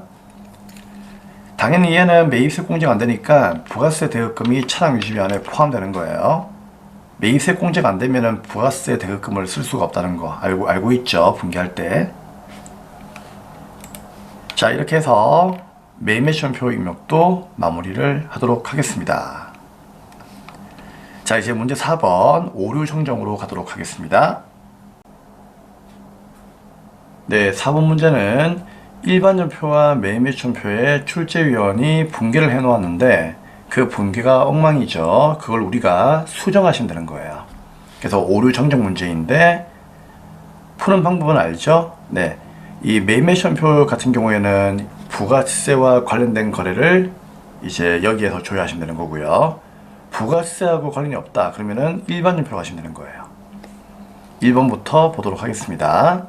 당연히 얘는 매입세 공제가 안 되니까 부가세 대급금이 차량 유지비 안에 포함되는 거예요. 매입세 공제가 안 되면은 부가세 대급금을 쓸 수가 없다는 거 알고 있죠. 분기할 때. 자, 이렇게 해서 매입매출표 입력도 마무리를 하도록 하겠습니다. 자, 이제 문제 4번 오류 정정으로 가도록 하겠습니다. 네, 4번 문제는 일반전표와 매입매출표의 출제위원이 분계를 해 놓았는데 그 분계가 엉망이죠. 그걸 우리가 수정하시면 되는 거예요. 그래서 오류 정정 문제인데 푸는 방법은 알죠? 네, 이 매입매출표 같은 경우에는 부가세와 관련된 거래를 이제 여기에서 조회하시면 되는 거고요. 부가세하고 관련이 없다 그러면은 일반전표로 가시면 되는 거예요. 1번부터 보도록 하겠습니다.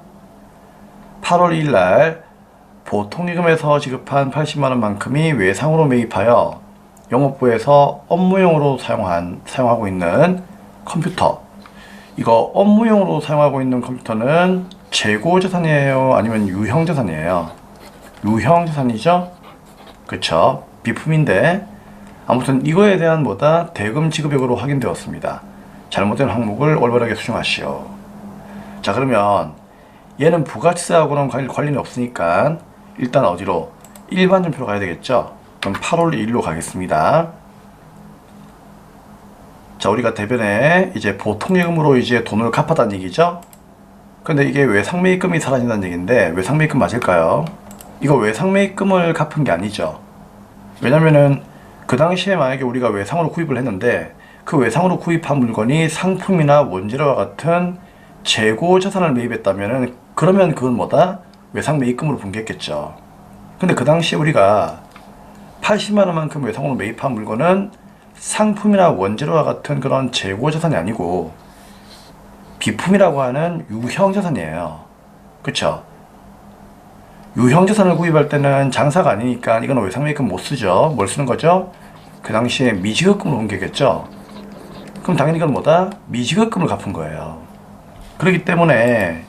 8월 2일 날 보통예금에서 지급한 80만원만큼이 외상으로 매입하여 영업부에서 업무용으로 사용하고 있는 컴퓨터. 이거 업무용으로 사용하고 있는 컴퓨터는 재고자산이에요? 아니면 유형자산이에요? 유형자산이죠? 그쵸? 비품인데 아무튼 이거에 대한 뭐다? 대금 지급액으로 확인되었습니다. 잘못된 항목을 올바르게 수정하시오. 자, 그러면 얘는 부가세하고는 관련이 없으니까 일단 어디로? 일반전표로 가야 되겠죠? 그럼 8월 2일로 가겠습니다. 자, 우리가 대변에 이제 보통예금으로 이제 돈을 갚았다는 얘기죠? 근데 이게 외상매입금이 사라진다는 얘기인데 외상매입금 맞을까요? 이거 외상매입금을 갚은 게 아니죠. 왜냐면은 그 당시에 만약에 우리가 외상으로 구입을 했는데 그 외상으로 구입한 물건이 상품이나 원재료와 같은 재고 자산을 매입했다면은 그러면 그건 뭐다? 외상 매입금으로 분개했겠죠. 근데 그 당시에 우리가 80만원만큼 외상으로 매입한 물건은 상품이나 원재료와 같은 그런 재고 자산이 아니고 비품이라고 하는 유형 자산이에요. 그쵸? 유형 자산을 구입할 때는 장사가 아니니까 이건 외상 매입금 못 쓰죠. 뭘 쓰는 거죠? 그 당시에 미지급금으로 분개했겠죠. 그럼 당연히 이건 뭐다? 미지급금을 갚은 거예요. 그렇기 때문에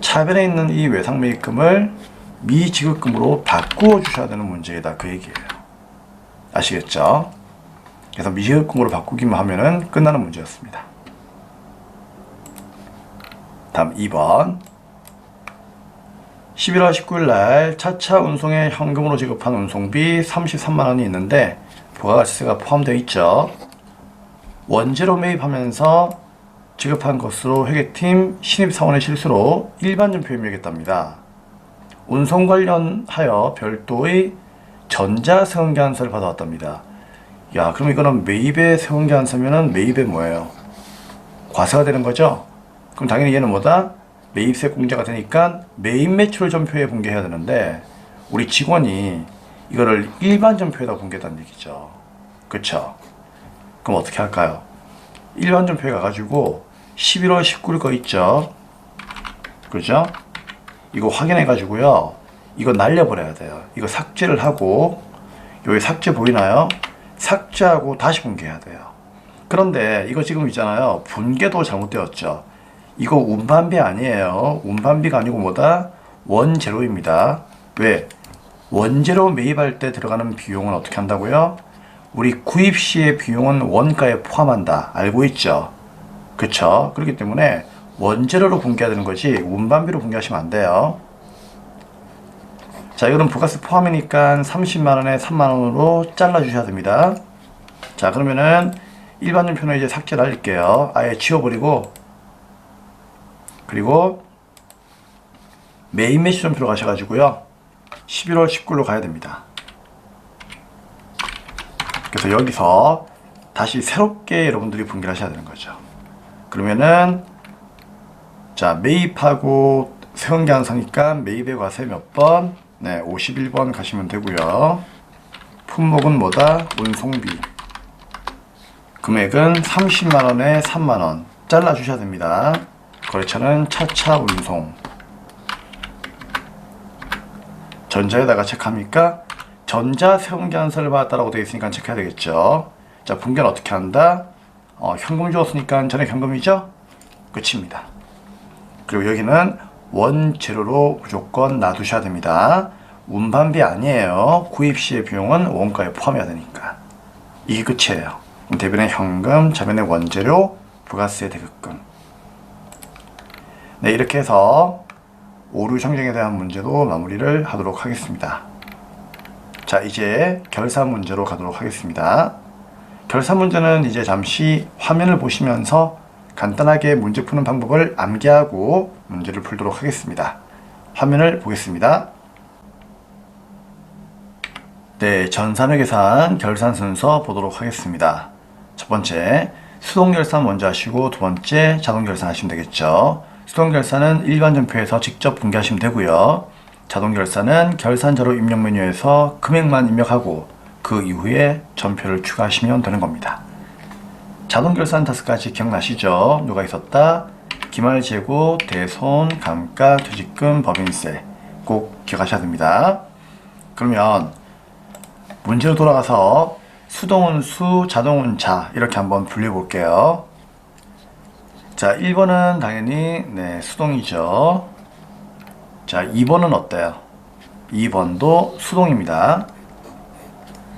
차변에 있는 이 외상매입금을 미지급금으로 바꾸어 주셔야 되는 문제이다 그 얘기예요. 아시겠죠? 그래서 미지급금으로 바꾸기만 하면은 끝나는 문제였습니다. 다음 2번 11월 19일 날 차차 운송에 현금으로 지급한 운송비 33만원이 있는데 부가가치세가 포함되어 있죠. 원재료 매입하면서 지급한 것으로 회계팀 신입사원의 실수로 일반전표 입력했답니다. 운송 관련하여 별도의 전자세원계환서를 받아왔답니다. 야, 그럼 이거는 매입의 세원계환서면은 매입의 뭐예요? 과세가 되는 거죠? 그럼 당연히 얘는 뭐다? 매입세 공제가 되니까 매입 매출 전표에 분개해야 되는데 우리 직원이 이거를 일반전표에다 분개했다는 얘기죠. 그쵸? 그럼 어떻게 할까요? 일반전표에 가가지고 11월 19일 거 있죠? 그죠? 이거 확인해 가지고요. 이거 날려버려야 돼요. 이거 삭제를 하고 여기 삭제 보이나요? 삭제하고 다시 분개해야 돼요. 그런데 이거 지금 있잖아요. 분개도 잘못되었죠. 이거 운반비 아니에요. 운반비가 아니고 뭐다? 원재료입니다. 왜? 원재료 매입할 때 들어가는 비용은 어떻게 한다고요? 우리 구입 시의 비용은 원가에 포함한다. 알고 있죠? 그쵸? 그렇기 때문에 원재료로 분개해야 되는 거지 운반비로 분개하시면 안 돼요. 자, 이거는 부가세 포함이니까 30만원에 3만원으로 잘라주셔야 됩니다. 자, 그러면은 일반전표는 이제 삭제를 할게요. 아예 지워버리고 그리고 매입 매출전표로 가셔가지고요 11월 19일로 가야 됩니다. 그래서 여기서 다시 새롭게 여러분들이 분개를 하셔야 되는 거죠. 그러면은 자, 매입하고 세원계환서니까 매입의 과세 몇 번? 네, 51번 가시면 되고요. 품목은 뭐다? 운송비. 금액은 30만원에 3만원 잘라주셔야 됩니다. 거래처는 차차 운송. 전자에다가 체크합니까? 전자 세금계산서를 받았다라고 되어 있으니까 체크해야 되겠죠. 자, 분견 어떻게 한다? 현금 주었으니까 전액 현금이죠? 끝입니다. 그리고 여기는 원재료로 무조건 놔두셔야 됩니다. 운반비 아니에요. 구입 시의 비용은 원가에 포함해야 되니까. 이게 끝이에요. 대변의 현금, 자변의 원재료, 부가세 대급금. 네, 이렇게 해서 오류 정정에 대한 문제도 마무리를 하도록 하겠습니다. 자, 이제 결산 문제로 가도록 하겠습니다. 결산 문제는 이제 잠시 화면을 보시면서 간단하게 문제 푸는 방법을 암기하고 문제를 풀도록 하겠습니다. 화면을 보겠습니다. 네, 전산회 계산 결산 순서 보도록 하겠습니다. 첫 번째, 수동 결산 먼저 하시고 두 번째, 자동 결산 하시면 되겠죠. 수동 결산은 일반 전표에서 직접 공개하시면 되고요. 자동 결산은 결산자료 입력 메뉴에서 금액만 입력하고 그 이후에 전표를 추가하시면 되는 겁니다. 자동 결산 5가지 기억나시죠? 누가 있었다? 기말재고, 대손, 감가, 퇴직금, 법인세 꼭 기억하셔야 됩니다. 그러면 문제로 돌아가서 수동은 수, 자동은 자 이렇게 한번 분류해 볼게요. 자, 1번은 당연히 수동이죠. 자, 2번은 어때요? 2번도 수동입니다.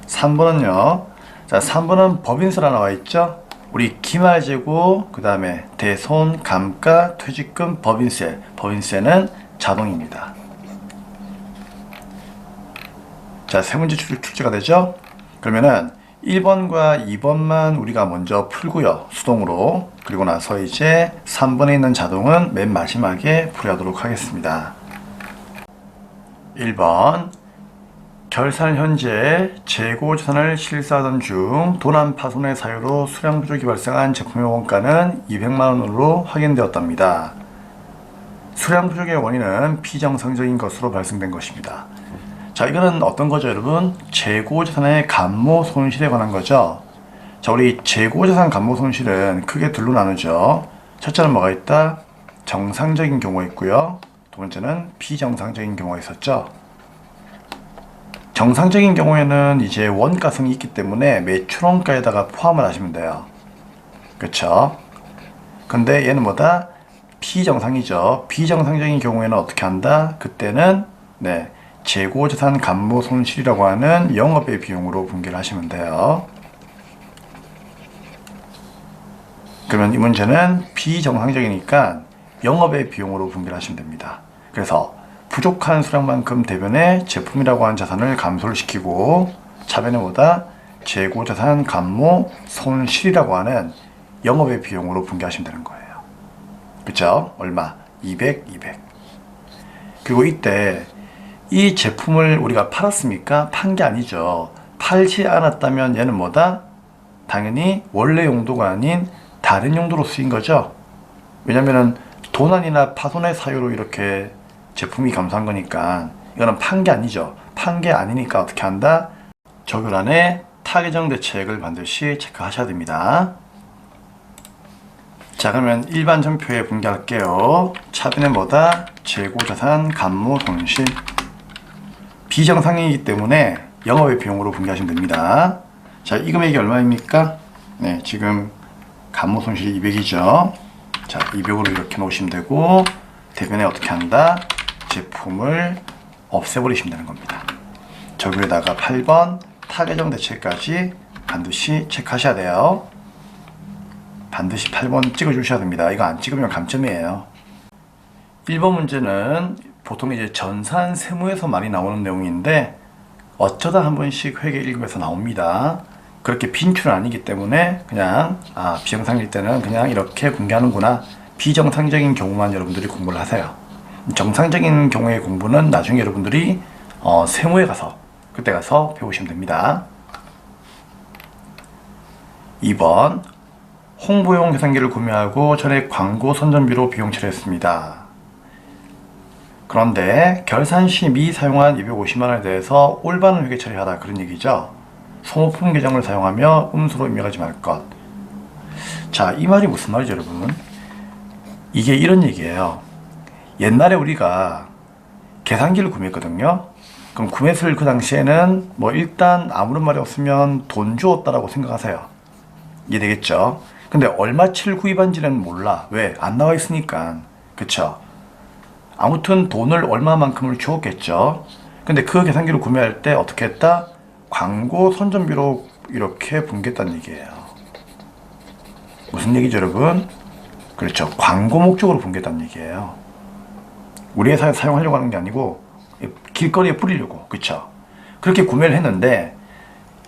3번은요. 자, 3번은 법인세라 나와 있죠. 우리 기말재고, 그 다음에 대손, 감가, 퇴직금, 법인세. 법인세는 자동입니다. 자, 세 문제 출제가 되죠. 그러면은 1번과 2번만 우리가 먼저 풀고요. 수동으로. 그리고 나서 이제 3번에 있는 자동은 맨 마지막에 풀이하도록 하겠습니다. 1번, 결산 현재 재고자산을 실사하던 중 도난 파손의 사유로 수량 부족이 발생한 제품의 원가는 200만원으로 확인되었답니다. 수량 부족의 원인은 비정상적인 것으로 발생된 것입니다. 자, 이거는 어떤 거죠, 여러분? 재고자산의 감모 손실에 관한 거죠. 자, 우리 재고자산 감모 손실은 크게 둘로 나누죠. 첫째는 뭐가 있다? 정상적인 경우가 있고요. 두 번째는 비정상적인 경우가 있었죠. 정상적인 경우에는 이제 원가성이 있기 때문에 매출원가에다가 포함을 하시면 돼요. 그쵸? 근데 얘는 뭐다? 비정상이죠. 비정상적인 경우에는 어떻게 한다? 그때는 재고자산 감모 손실이라고 하는 영업의 비용으로 분기를 하시면 돼요. 그러면 이 문제는 비정상적이니까 영업의 비용으로 분기를 하시면 됩니다. 그래서 부족한 수량만큼 대변에 제품이라고 하는 자산을 감소를 시키고 차변에 뭐다? 재고자산 감모 손실이라고 하는 영업의 비용으로 분기하시면 되는 거예요. 그쵸? 얼마? 200, 200. 그리고 이때 이 제품을 우리가 팔았습니까? 판 게 아니죠. 팔지 않았다면 얘는 뭐다? 당연히 원래 용도가 아닌 다른 용도로 쓰인 거죠. 왜냐면은 도난이나 파손의 사유로 이렇게 제품이 감소한 거니까 이거는 판 게 아니죠. 판 게 아니니까 어떻게 한다? 적요란에 타개정 대책을 반드시 체크하셔야 됩니다. 자, 그러면 일반 전표에 분기할게요. 차변에 뭐다? 재고자산 감모 손실. 비정상이기 때문에 영업의 비용으로 분기하시면 됩니다. 자, 이 금액이 얼마입니까? 네, 지금 감모 손실이 200이죠. 자, 200으로 이렇게 놓으시면 되고 대변에 어떻게 한다? 제품을 없애버리시면 되는 겁니다. 적요에다가 8번 타개정 대책까지 반드시 체크하셔야 돼요. 반드시 8번 찍어주셔야 됩니다. 이거 안 찍으면 감점이에요. 1번 문제는 보통 이제 전산 세무에서 많이 나오는 내용인데 어쩌다 한 번씩 회계 1급에서 나옵니다. 그렇게 빈출은 아니기 때문에 그냥 비정상일 때는 그냥 이렇게 공개하는구나. 비정상적인 경우만 여러분들이 공부를 하세요. 정상적인 경우의 공부는 나중에 여러분들이 세무에 가서 그때 가서 배우시면 됩니다. 2번 홍보용 계산기를 구매하고 전액 광고 선전비로 비용 처리했습니다. 그런데 결산 시 미 사용한 250만원에 대해서 올바른 회계 처리하다 그런 얘기죠. 소모품 계정을 사용하며 음수로 입력하지 말 것. 자, 이 말이 무슨 말이죠, 여러분? 이게 이런 얘기예요. 옛날에 우리가 계산기를 구매했거든요. 그럼 구매했을 그 당시에는 뭐 일단 아무런 말이 없으면 돈 주었다라고 생각하세요. 이해되겠죠? 근데 얼마치를 구입한지는 몰라. 왜? 안 나와 있으니까. 그쵸? 아무튼 돈을 얼마만큼을 주었겠죠. 근데 그 계산기를 구매할 때 어떻게 했다? 광고 선전비로 이렇게 분개했다는 얘기예요. 무슨 얘기죠, 여러분? 그렇죠. 광고 목적으로 분개했다는 얘기예요. 우리 회사에 사용하려고 하는 게 아니고 길거리에 뿌리려고. 그쵸? 그렇게 구매를 했는데,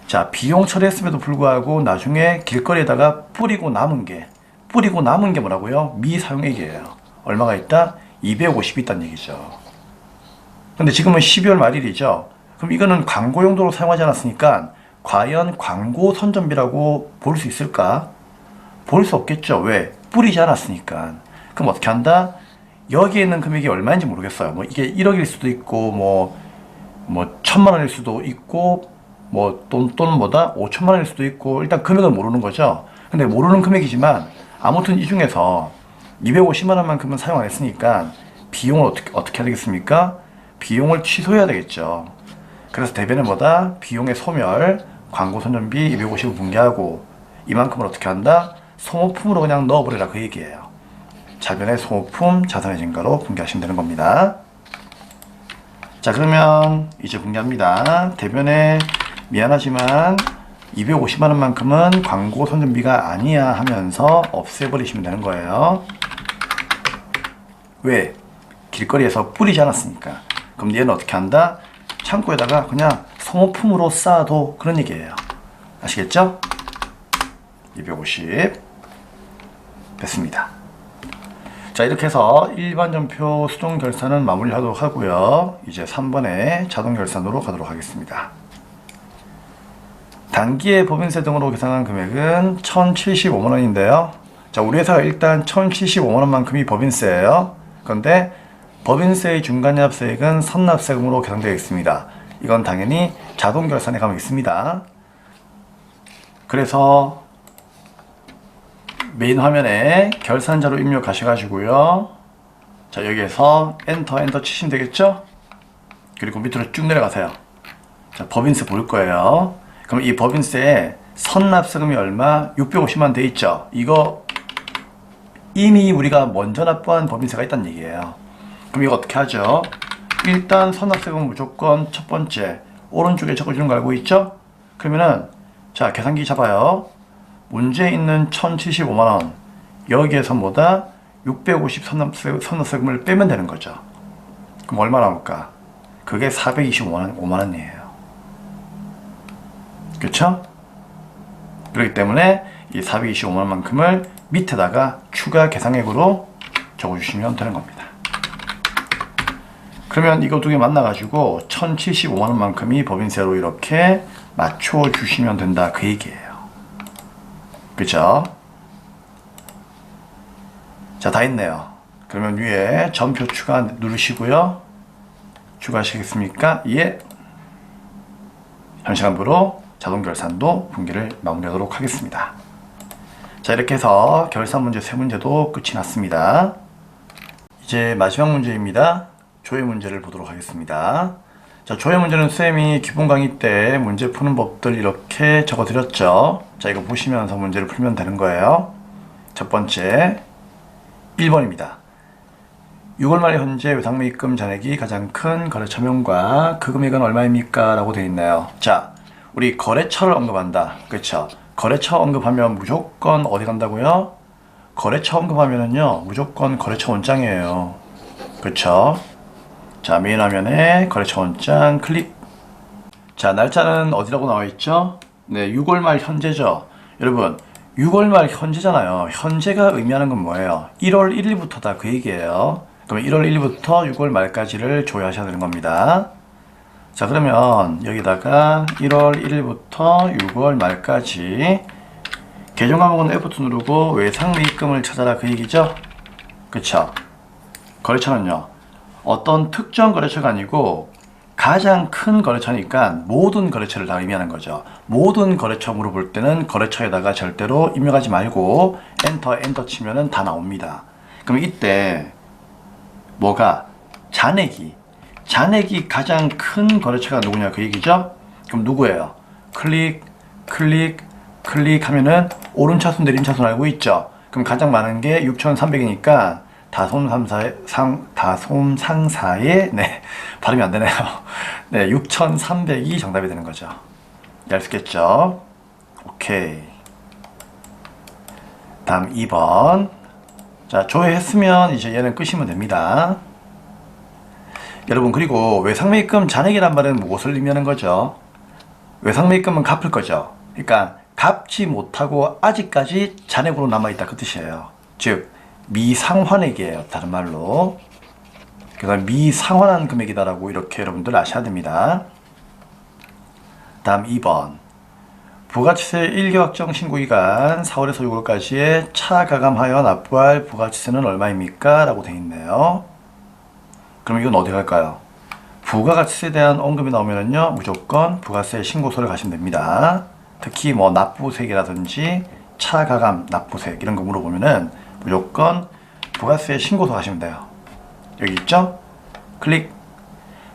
자, 비용 처리했음에도 불구하고 나중에 길거리에다가 뿌리고 남은 게 뭐라고요? 미사용액이에요. 얼마가 있다? 250이 있다는 얘기죠. 근데 지금은 12월 말일이죠. 그럼 이거는 광고 용도로 사용하지 않았으니까 과연 광고 선전비라고 볼 수 있을까? 볼 수 없겠죠. 왜? 뿌리지 않았으니까. 그럼 어떻게 한다? 여기에 있는 금액이 얼마인지 모르겠어요. 뭐 이게 1억일 수도 있고 뭐 1,000만 원일 수도 있고 또는 뭐다 5천만 원일 수도 있고, 일단 금액은 모르는 거죠. 근데 모르는 금액이지만 아무튼 이 중에서 250만 원만큼은 사용 안 했으니까 비용을 어떻게 해야 되겠습니까? 비용을 취소해야 되겠죠. 그래서 대변은 뭐다? 비용의 소멸, 광고 선전비 250을 분개하고 이만큼을 어떻게 한다? 소모품으로 그냥 넣어버리라 그 얘기예요. 자변의 소모품, 자산의 증가로 분개하시면 되는 겁니다. 자, 그러면 이제 분개합니다. 대변에 미안하지만 250만 원만큼은 광고 선전비가 아니야 하면서 없애버리시면 되는 거예요. 왜? 길거리에서 뿌리지 않았으니까. 그럼 얘는 어떻게 한다? 창고에다가 그냥 소모품으로 쌓아도 그런 얘기예요. 아시겠죠? 250 됐습니다. 자, 이렇게 해서 일반 전표 수동 결산은 마무리하도록 하고요. 이제 3번에 자동 결산으로 가도록 하겠습니다. 단기의 법인세 등으로 계산한 금액은 1,075만 원인데요. 자, 우리 회사가 일단 1,075만 원만큼이 법인세예요. 그런데 법인세의 중간납세액은 선납세금으로 계산되어 있습니다. 이건 당연히 자동 결산에 가면 있습니다. 그래서 메인 화면에 결산자로 입력하셔가지고요. 자, 여기에서 엔터 치시면 되겠죠? 그리고 밑으로 쭉 내려가세요. 자, 법인세 볼 거예요. 그럼 이 법인세에 선납세금이 얼마? 650만 돼 있죠? 이거 이미 우리가 먼저 납부한 법인세가 있다는 얘기예요. 그럼 이거 어떻게 하죠? 일단 선납세금은 무조건 첫 번째 오른쪽에 적어주는 거 알고 있죠? 그러면은 자, 계산기 잡아요. 문제에 있는 1,075만 원 여기에서 뭐다? 650 선납세금을 빼면 되는 거죠. 그럼 얼마 나올까? 그게 425만 원이에요. 그쵸? 그렇기 때문에 이 425만 원만큼을 밑에다가 추가 계산액으로 적어주시면 되는 겁니다. 그러면 이거 두 개 만나가지고 1,075만 원만큼이 법인세로 이렇게 맞춰주시면 된다 그 얘기예요. 그쵸? 자, 다 있네요. 그러면 위에 전표 추가 누르시고요. 추가하시겠습니까? 예. 현시간부로 자동 결산도 분기를 마무리하도록 하겠습니다. 자, 이렇게 해서 결산 문제 3문제도 끝이 났습니다. 이제 마지막 문제입니다. 조회 문제를 보도록 하겠습니다. 자, 조회 문제는 쌤이 기본 강의 때 문제 푸는 법들 이렇게 적어 드렸죠. 자, 이거 보시면서 문제를 풀면 되는 거예요. 첫 번째 1번입니다. 6월 말 현재 외상매입금 잔액이 가장 큰 거래처명과 그 금액은 얼마입니까? 라고 되어 있나요? 자, 우리 거래처를 언급한다. 그쵸? 거래처 언급하면 무조건 어디 간다고요? 거래처 언급하면은요 무조건 거래처 원장이에요. 그쵸? 자, 메인 화면에 거래처 원장 클릭. 자, 날짜는 어디라고 나와 있죠? 네, 6월 말 현재죠. 여러분 6월 말 현재잖아요. 현재가 의미하는 건 뭐예요? 1월 1일부터다 그 얘기예요. 그럼 1월 1일부터 6월 말까지를 조회하셔야 되는 겁니다. 자, 그러면 여기다가 1월 1일부터 6월 말까지 계정 과목은 F2 누르고 외상매입금을 찾아라 그 얘기죠. 그쵸? 거래처는요 어떤 특정 거래처가 아니고 가장 큰 거래처니까 모든 거래처를 다 의미하는 거죠. 모든 거래처 물어볼 때는 거래처에다가 절대로 입력하지 말고 엔터 치면은 다 나옵니다. 그럼 이때 뭐가 잔액이 가장 큰 거래처가 누구냐 그 얘기죠. 그럼 누구예요? 클릭 하면은 오름차순 내림차순 알고 있죠. 그럼 가장 많은 게 6,300이니까 다솜 상사의 네, 발음이 안 되네요. 네, 6,300이 정답이 되는 거죠. 알 수 있겠죠? 오케이. 다음 2번. 자, 조회했으면 이제 얘는 끄시면 됩니다. 여러분, 그리고 외상매입금 잔액이란 말은 무엇을 의미하는 거죠? 외상매입금은 갚을 거죠. 그러니까 갚지 못하고 아직까지 잔액으로 남아있다 그 뜻이에요. 즉 미상환액이에요. 다른 말로. 그래서 미상환한 금액이다라고 이렇게 여러분들 아셔야 됩니다. 다음 2번. 부가치세 1개 확정 신고기간 4월에서 6월까지의 차가감하여 납부할 부가치세는 얼마입니까? 라고 되어 있네요. 그럼 이건 어디 갈까요? 부가가치세에 대한 언급이 나오면은요, 무조건 부가세 신고서를 가시면 됩니다. 특히 뭐 납부세액이라든지 차가감 납부세액 이런 거 물어보면은 무조건 부가세 신고서 가시면 돼요. 여기 있죠? 클릭.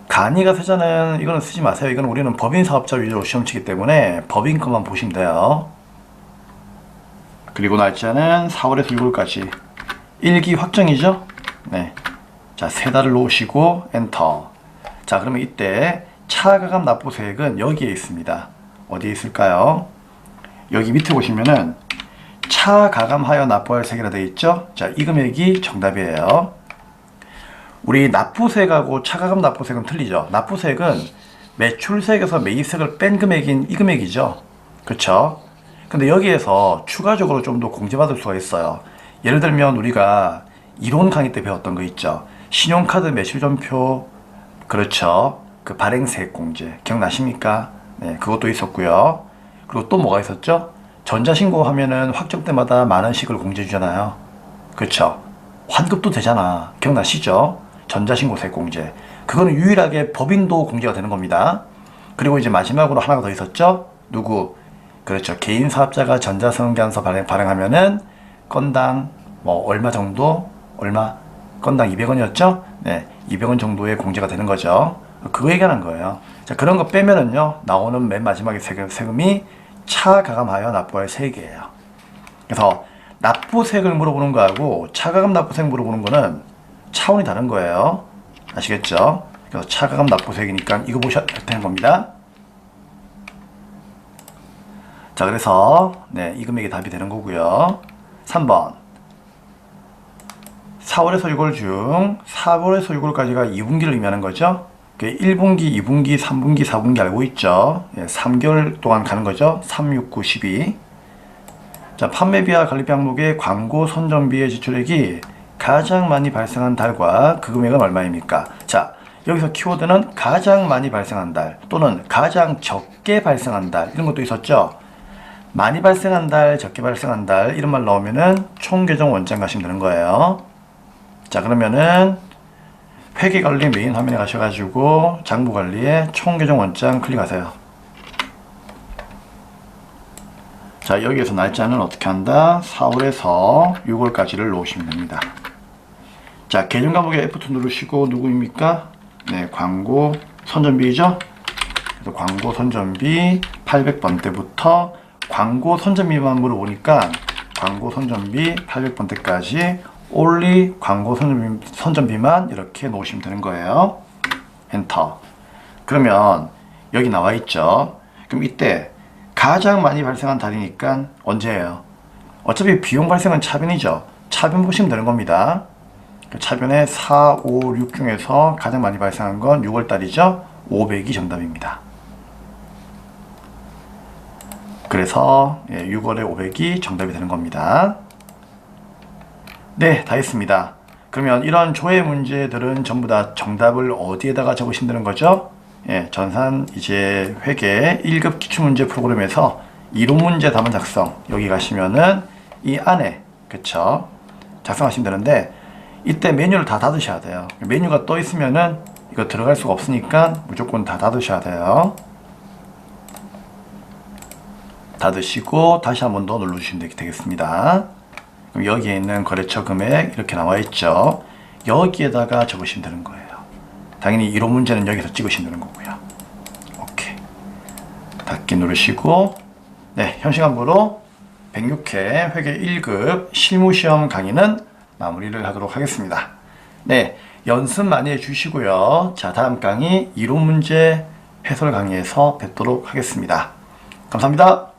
간이가 세자는 이거는 쓰지 마세요. 이거는 우리는 법인 사업자 위주로 시험 치기 때문에 법인 것만 보시면 돼요. 그리고 날짜는 4월에서 6월까지 1기 확정이죠? 네. 자, 세 달을 놓으시고 엔터. 자, 그러면 이때 차가감 납부세액은 여기에 있습니다. 어디에 있을까요? 여기 밑에 보시면은 차가감하여 납부할 세액이라 되어 있죠? 자, 이 금액이 정답이에요. 우리 납부세액하고 차가감 납부세액은 틀리죠. 납부세액은 매출세액에서 매입세액을 뺀 금액인 이 금액이죠. 그쵸? 근데 여기에서 추가적으로 좀 더 공제받을 수가 있어요. 예를 들면 우리가 이론 강의 때 배웠던 거 있죠. 신용카드 매출전표, 그렇죠. 그 발행세액 공제 기억나십니까? 네, 그것도 있었고요. 그리고 또 뭐가 있었죠? 전자신고 하면은 확정 때마다 만 원씩을 공제 주잖아요. 그렇죠? 환급도 되잖아. 기억나시죠? 전자신고세 공제. 그거는 유일하게 법인도 공제가 되는 겁니다. 그리고 이제 마지막으로 하나가 더 있었죠? 누구? 그렇죠. 개인 사업자가 전자성기한서 발행하면은 건당 뭐 얼마 정도? 건당 200원이었죠? 네, 200원 정도의 공제가 되는 거죠. 그거 얘기하는 거예요. 자, 그런 거 빼면은요, 나오는 맨 마지막에 세금이 차가감하여 납부할 세액이에요. 그래서 납부세액을 물어보는 거하고 차가감 납부세액 물어보는 거는 차원이 다른 거예요. 아시겠죠? 그래서 차가감 납부세액이니까 이거 보셔야 되는 겁니다. 자, 그래서 네, 이 금액이 답이 되는 거고요. 3번. 4월에서 6월 중 4월에서 6월까지가 2분기를 의미하는 거죠. 1분기, 2분기, 3분기, 4분기 알고 있죠. 예, 3개월 동안 가는 거죠. 3, 6, 9, 12. 자, 판매비와 관리비 항목의 광고 선전비의 지출액이 가장 많이 발생한 달과 그 금액은 얼마입니까? 자, 여기서 키워드는 가장 많이 발생한 달 또는 가장 적게 발생한 달 이런 것도 있었죠. 많이 발생한 달, 적게 발생한 달 이런 말 나오면은 총계정 원장 가시면 되는 거예요. 자, 그러면은 회계관리 메인 화면에 가셔가지고 장부관리에 총계정 원장 클릭하세요. 자, 여기에서 날짜는 어떻게 한다? 4월에서 6월까지를 놓으시면 됩니다. 자, 계정 과목에 F2 누르시고 누구입니까? 네, 광고 선전비죠? 그래서 광고 선전비 800번 때부터 광고 선전비만 물어보니까 광고 선전비 800번 때까지 only 광고 선전비만 이렇게 놓으시면 되는 거예요. 엔터. 그러면 여기 나와 있죠. 그럼 이때 가장 많이 발생한 달이니까 언제예요? 어차피 비용 발생은 차변이죠. 차변 보시면 되는 겁니다. 차변에 4, 5, 6 중에서 가장 많이 발생한 건 6월 달이죠. 500이 정답입니다. 그래서 6월에 500이 정답이 되는 겁니다. 네, 다 했습니다. 그러면 이런 조회 문제들은 전부 다 정답을 어디에다가 적으시면 되는 거죠? 예, 전산 이제 회계 1급 기출문제 프로그램에서 이론 문제 답안 작성 여기 가시면은 이 안에 그쵸 작성하시면 되는데 이때 메뉴를 다 닫으셔야 돼요. 메뉴가 떠 있으면은 이거 들어갈 수가 없으니까 무조건 다 닫으셔야 돼요. 닫으시고 다시 한 번 더 눌러주시면 되겠습니다. 그럼 여기에 있는 거래처 금액 이렇게 나와 있죠. 여기에다가 적으시면 되는 거예요. 당연히 이론 문제는 여기서 찍으시면 되는 거고요. 오케이. 닫기 누르시고, 네, 현시간부로 106회 회계 1급 실무시험 강의는 마무리를 하도록 하겠습니다. 네, 연습 많이 해주시고요. 자, 다음 강의 이론 문제 해설 강의에서 뵙도록 하겠습니다. 감사합니다.